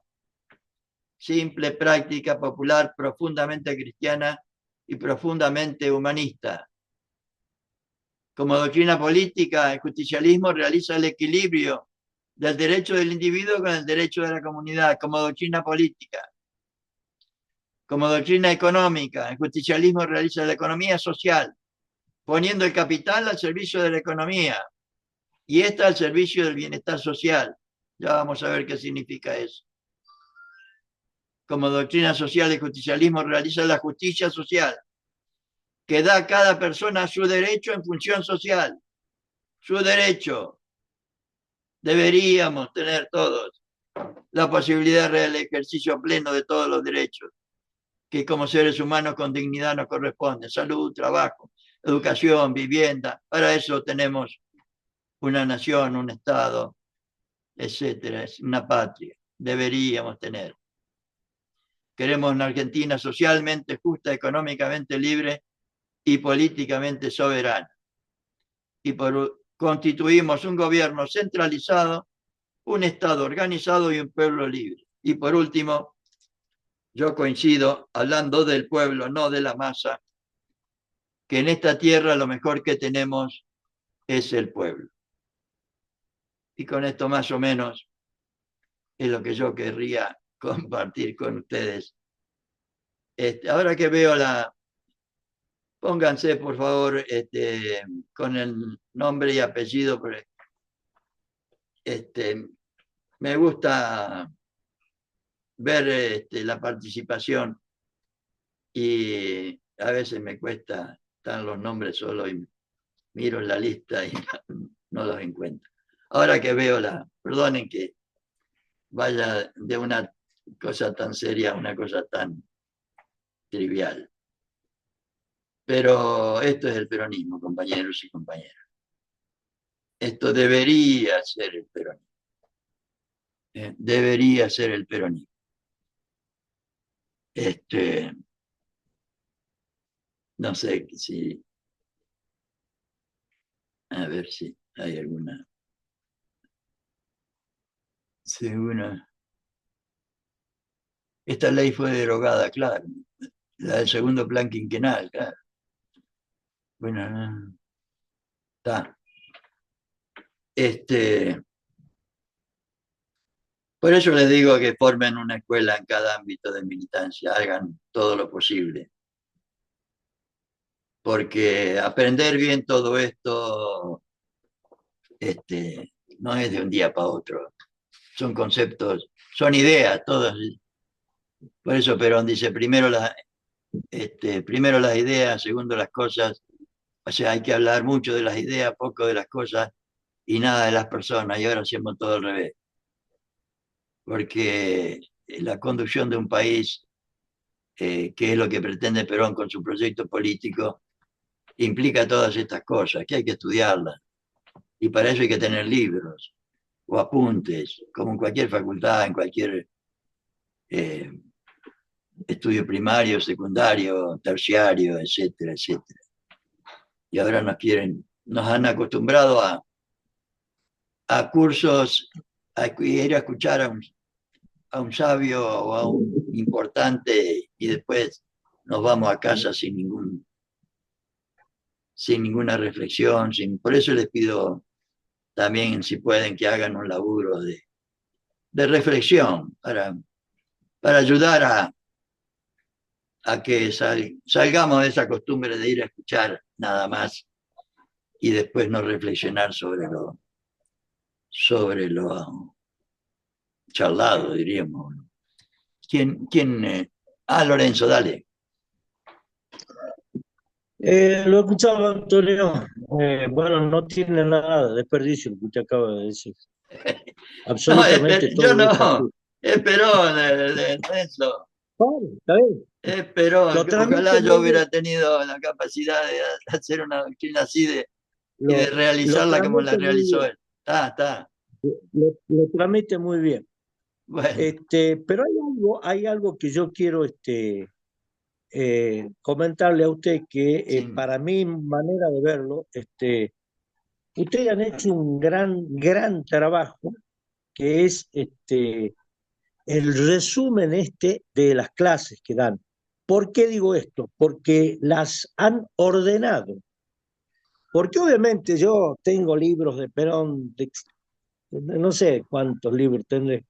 simple, práctica, popular, profundamente cristiana y profundamente humanista. Como doctrina política, el justicialismo realiza el equilibrio del derecho del individuo con el derecho de la comunidad, como doctrina política. Como doctrina económica, el justicialismo realiza la economía social, poniendo el capital al servicio de la economía y esta al servicio del bienestar social. Ya vamos a ver qué significa eso. Como doctrina social, el justicialismo realiza la justicia social, que da a cada persona su derecho en función social. Su derecho. Deberíamos tener todos la posibilidad del ejercicio pleno de todos los derechos que como seres humanos con dignidad nos corresponden. Salud, trabajo, educación, vivienda. Para eso tenemos una nación, un Estado, etcétera. Es una patria. Deberíamos tener. Queremos una Argentina socialmente justa, económicamente libre y políticamente soberana. Y constituimos un gobierno centralizado, un Estado organizado y un pueblo libre. Y por último, yo coincido, hablando del pueblo, no de la masa, que en esta tierra lo mejor que tenemos es el pueblo. Y con esto más o menos es lo que yo querría compartir con ustedes. Ahora que veo pónganse por favor con el nombre y apellido, porque me gusta ver la participación y a veces me cuesta, están los nombres solo y miro en la lista y no los encuentro. Ahora que veo perdonen que vaya de una cosa tan seria a una cosa tan trivial. Pero esto es el peronismo, compañeros y compañeras. Esto debería ser el peronismo. Debería ser el peronismo. No sé si, a ver si hay alguna. Si esta ley fue derogada, claro. La del segundo plan quinquenal, claro. Bueno, no, está. Por eso les digo que formen una escuela en cada ámbito de militancia, hagan todo lo posible. Porque aprender bien todo esto no es de un día para otro. Son conceptos, son ideas, todas. Por eso Perón dice, primero las ideas, segundo las cosas. O sea, hay que hablar mucho de las ideas, poco de las cosas y nada de las personas. Y ahora hacemos todo al revés. Porque la conducción de un país, que es lo que pretende Perón con su proyecto político, implica todas estas cosas, que hay que estudiarlas. Y para eso hay que tener libros o apuntes, como en cualquier facultad, en cualquier estudio primario, secundario, terciario, etcétera, etcétera. Y ahora nos han acostumbrado a cursos, a ir a escuchar a un sabio o a un importante y después nos vamos a casa sin ninguna reflexión. Por eso les pido también, si pueden, que hagan un laburo de reflexión para ayudar a que salgamos de esa costumbre de ir a escuchar nada más y después no reflexionar sobre lo charlado, diríamos. ¿Quién? Lorenzo, dale. Lo he escuchado, Antonio. Bueno, no tiene nada de desperdicio lo que usted acaba de decir. No, Absolutamente yo todo es no, así. es Perón, Lorenzo. Claro, está bien. Es Perón. Lo transmite Ojalá yo muy bien. hubiera tenido la capacidad de hacer una doctrina así y de Lo realizarla como la transmite muy realizó bien. él. Está. Lo transmite muy bien. Bueno, Pero hay algo que yo quiero comentarle a usted que sí. para mi manera de verlo, ustedes han hecho un gran trabajo que es el resumen de las clases que dan. ¿Por qué digo esto? Porque las han ordenado. Porque obviamente yo tengo libros de Perón, no sé cuántos libros tendré.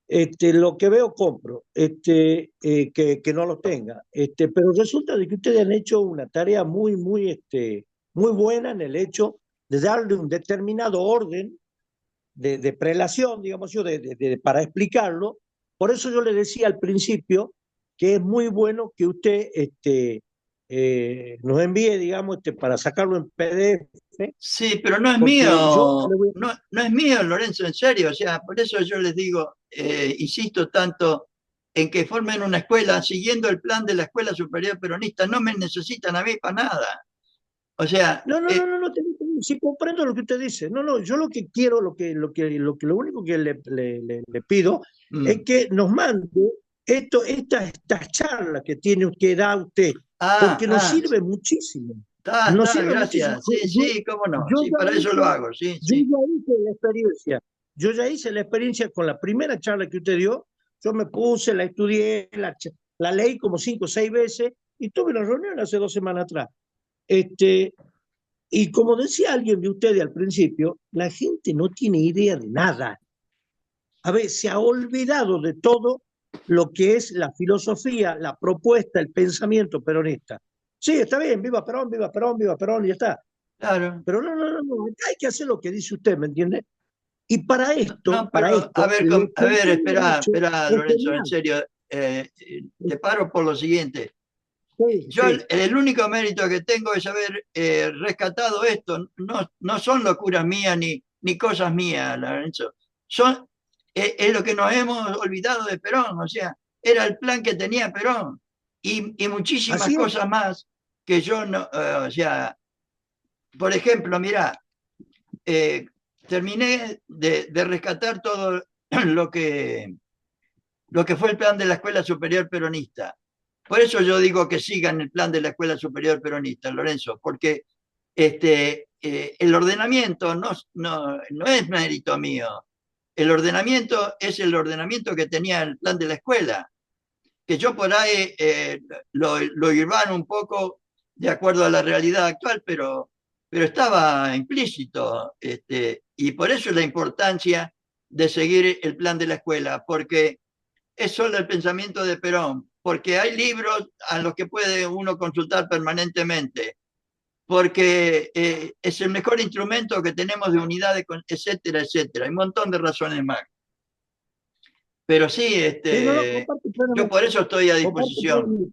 Lo que veo compro, que no los tenga. Pero resulta de que ustedes han hecho una tarea muy buena en el hecho de darle un determinado orden de prelación, digamos yo, para explicarlo. Por eso yo le decía al principio que es muy bueno que usted nos envíe, digamos, para sacarlo en PDF, Sí, pero no es porque yo mío, le voy no es mío, Lorenzo, en serio. O sea, por eso yo les digo, insisto tanto en que formen una escuela siguiendo el plan de la Escuela Superior Peronista. No me necesitan a mí para nada. O sea, no, sí comprendo lo que usted dice. No, no, yo lo que quiero, lo único que le pido es mm, que nos mande estas charlas que da usted, ah, porque nos ah, sirve muchísimo. Nos sirve muchísimo. gracias. Sí, sí, cómo no. Yo Sí, ya para eso hice, lo hago, sí, yo sí. ya hice la experiencia. Yo ya hice la experiencia con la primera charla que usted dio. Yo me puse, la estudié, la leí como 5 o 6 veces y tuve una reunión hace 2 semanas atrás. Este, y como decía alguien de ustedes al principio, la gente no tiene idea de nada. A ver, se ha olvidado de todo lo que es la filosofía, la propuesta, el pensamiento peronista. Sí, está bien, viva Perón, viva Perón, viva Perón, y ya está. Claro. Pero no, acá hay que hacer lo que dice usted, ¿me entiende? Y para No, no, esto, para pero esto, lo a que ver, ustedes han espera, hecho espera, es Lorenzo, en genial. serio. Te paro por lo siguiente. Sí, Yo sí. el único mérito que tengo es haber rescatado esto. No, no son locuras mías ni cosas mías, Lorenzo. Son, es lo que nos hemos olvidado de Perón. O sea, era el plan que tenía Perón y muchísimas Así es. cosas más que yo no, o sea, por ejemplo, mira, eh, terminé de rescatar todo lo lo que fue el plan de la Escuela Superior Peronista. Por eso yo digo que sigan el plan de la Escuela Superior Peronista, Lorenzo, porque el ordenamiento no es mérito mío. El ordenamiento es el ordenamiento que tenía el plan de la escuela, que yo por ahí lo irbano un poco de acuerdo a la realidad actual, pero estaba implícito. Y por eso la importancia de seguir el plan de la escuela, porque es solo el pensamiento de Perón, porque hay libros a los que puede uno consultar permanentemente, porque es el mejor instrumento que tenemos de unidad, etcétera, etcétera. Hay un montón de razones más. Pero sí, Sí, no, yo por eso estoy a comparto disposición.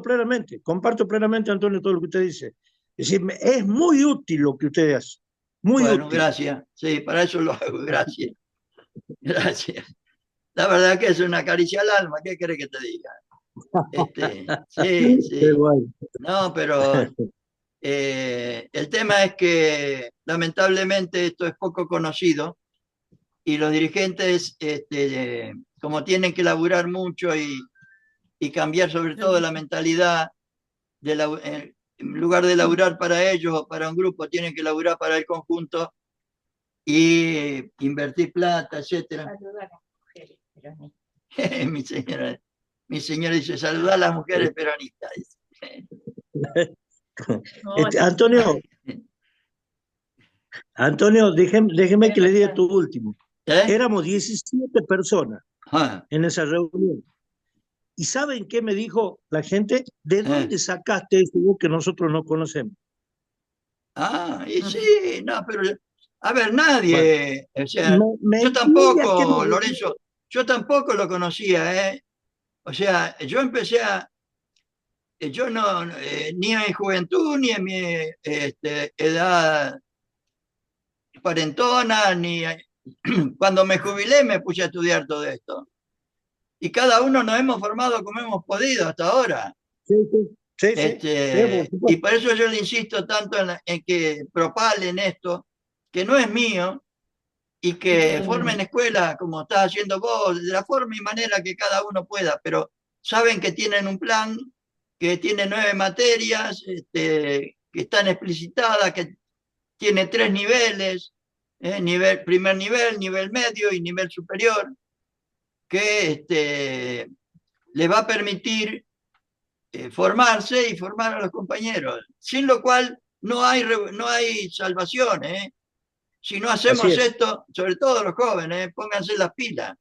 plenamente. Pues comparto plenamente, Antonio, todo lo que usted dice. Es decir, es muy útil lo que usted hace, muy Bueno, útil. gracias. Sí, para eso lo hago. Gracias. Gracias. La verdad que es una caricia al alma. ¿Qué querés que te diga? Sí, Qué sí. guay. No, pero el tema es que lamentablemente esto es poco conocido y los dirigentes, como tienen que laburar mucho y cambiar sobre todo la mentalidad, en lugar de laburar para ellos o para un grupo, tienen que laburar para el conjunto y invertir plata, etcétera. Saludar a las mujeres peronistas. Mi señora dice, saludar a las mujeres peronistas. Antonio, déjeme que le diga tu último. ¿Eh? Éramos 17 personas Ah, en esa reunión. ¿Y saben qué me dijo la gente? ¿De dónde sacaste eso vos que nosotros no conocemos? Y sí, no, pero a ver, nadie, o sea, yo Mentira que tampoco, no. Lorenzo, yo tampoco lo conocía, ¿eh? O sea, yo empecé a, yo no, ni en mi juventud, ni en mi edad cuarentona, ni cuando me jubilé me puse a estudiar todo esto. Y cada uno nos hemos formado como hemos podido hasta ahora. Sí, sí, sí, sí, sí, por Y supuesto. por eso yo le insisto tanto en que propalen esto, que no es mío, y que formen escuelas como estás haciendo vos, de la forma y manera que cada uno pueda, pero saben que tienen un plan, que tiene 9 materias, que están explicitadas, que tiene 3 niveles, primer nivel, nivel medio y nivel superior, que le va a permitir formarse y formar a los compañeros, sin lo cual no hay salvación. Si no Así hacemos es. esto, sobre todo los jóvenes, pónganse las pilas.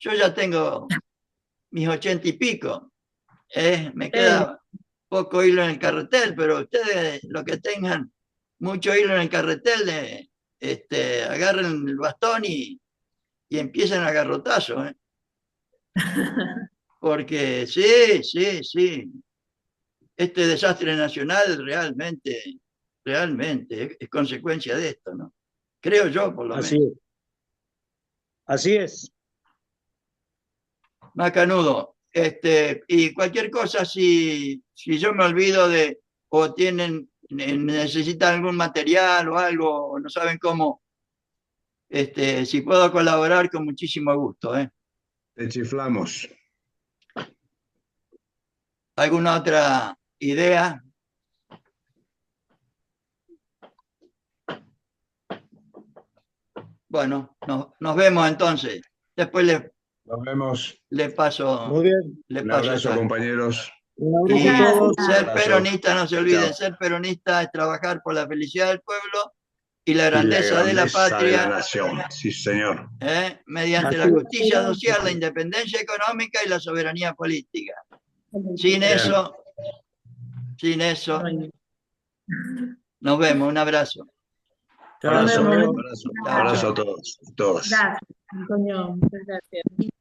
Yo ya tengo mis 80 y pico, me queda poco hilo en el carretel, pero ustedes, los que tengan mucho hilo en el carretel, agarren el bastón y empiecen a garrotazo, porque sí, sí, sí, este desastre nacional realmente es consecuencia de esto, ¿no? Creo yo, por lo Así menos. es. Así es. Macanudo. Y cualquier cosa, si yo me olvido de, o necesitan algún material o algo, o no saben cómo, si puedo colaborar, con muchísimo gusto, ¿eh? Te chiflamos. ¿Alguna otra idea? Bueno, nos vemos entonces. Después Nos vemos. le paso, Muy bien. le Un paso abrazo, esa. compañeros. Un abrazo Y a todos. ser Abrazo. peronista, no se olviden, Chao. ser peronista es trabajar por la felicidad del pueblo y la Y la grandeza de la grandeza de la patria, nación. Sí, señor. mediante Así la es. justicia social, la independencia económica y la soberanía política. Sin Bien. eso, nos vemos. Un abrazo. Chao, Abrazo, chao. abrazo, abrazo a todos, todas. Gracias, Antonio. Muchas gracias.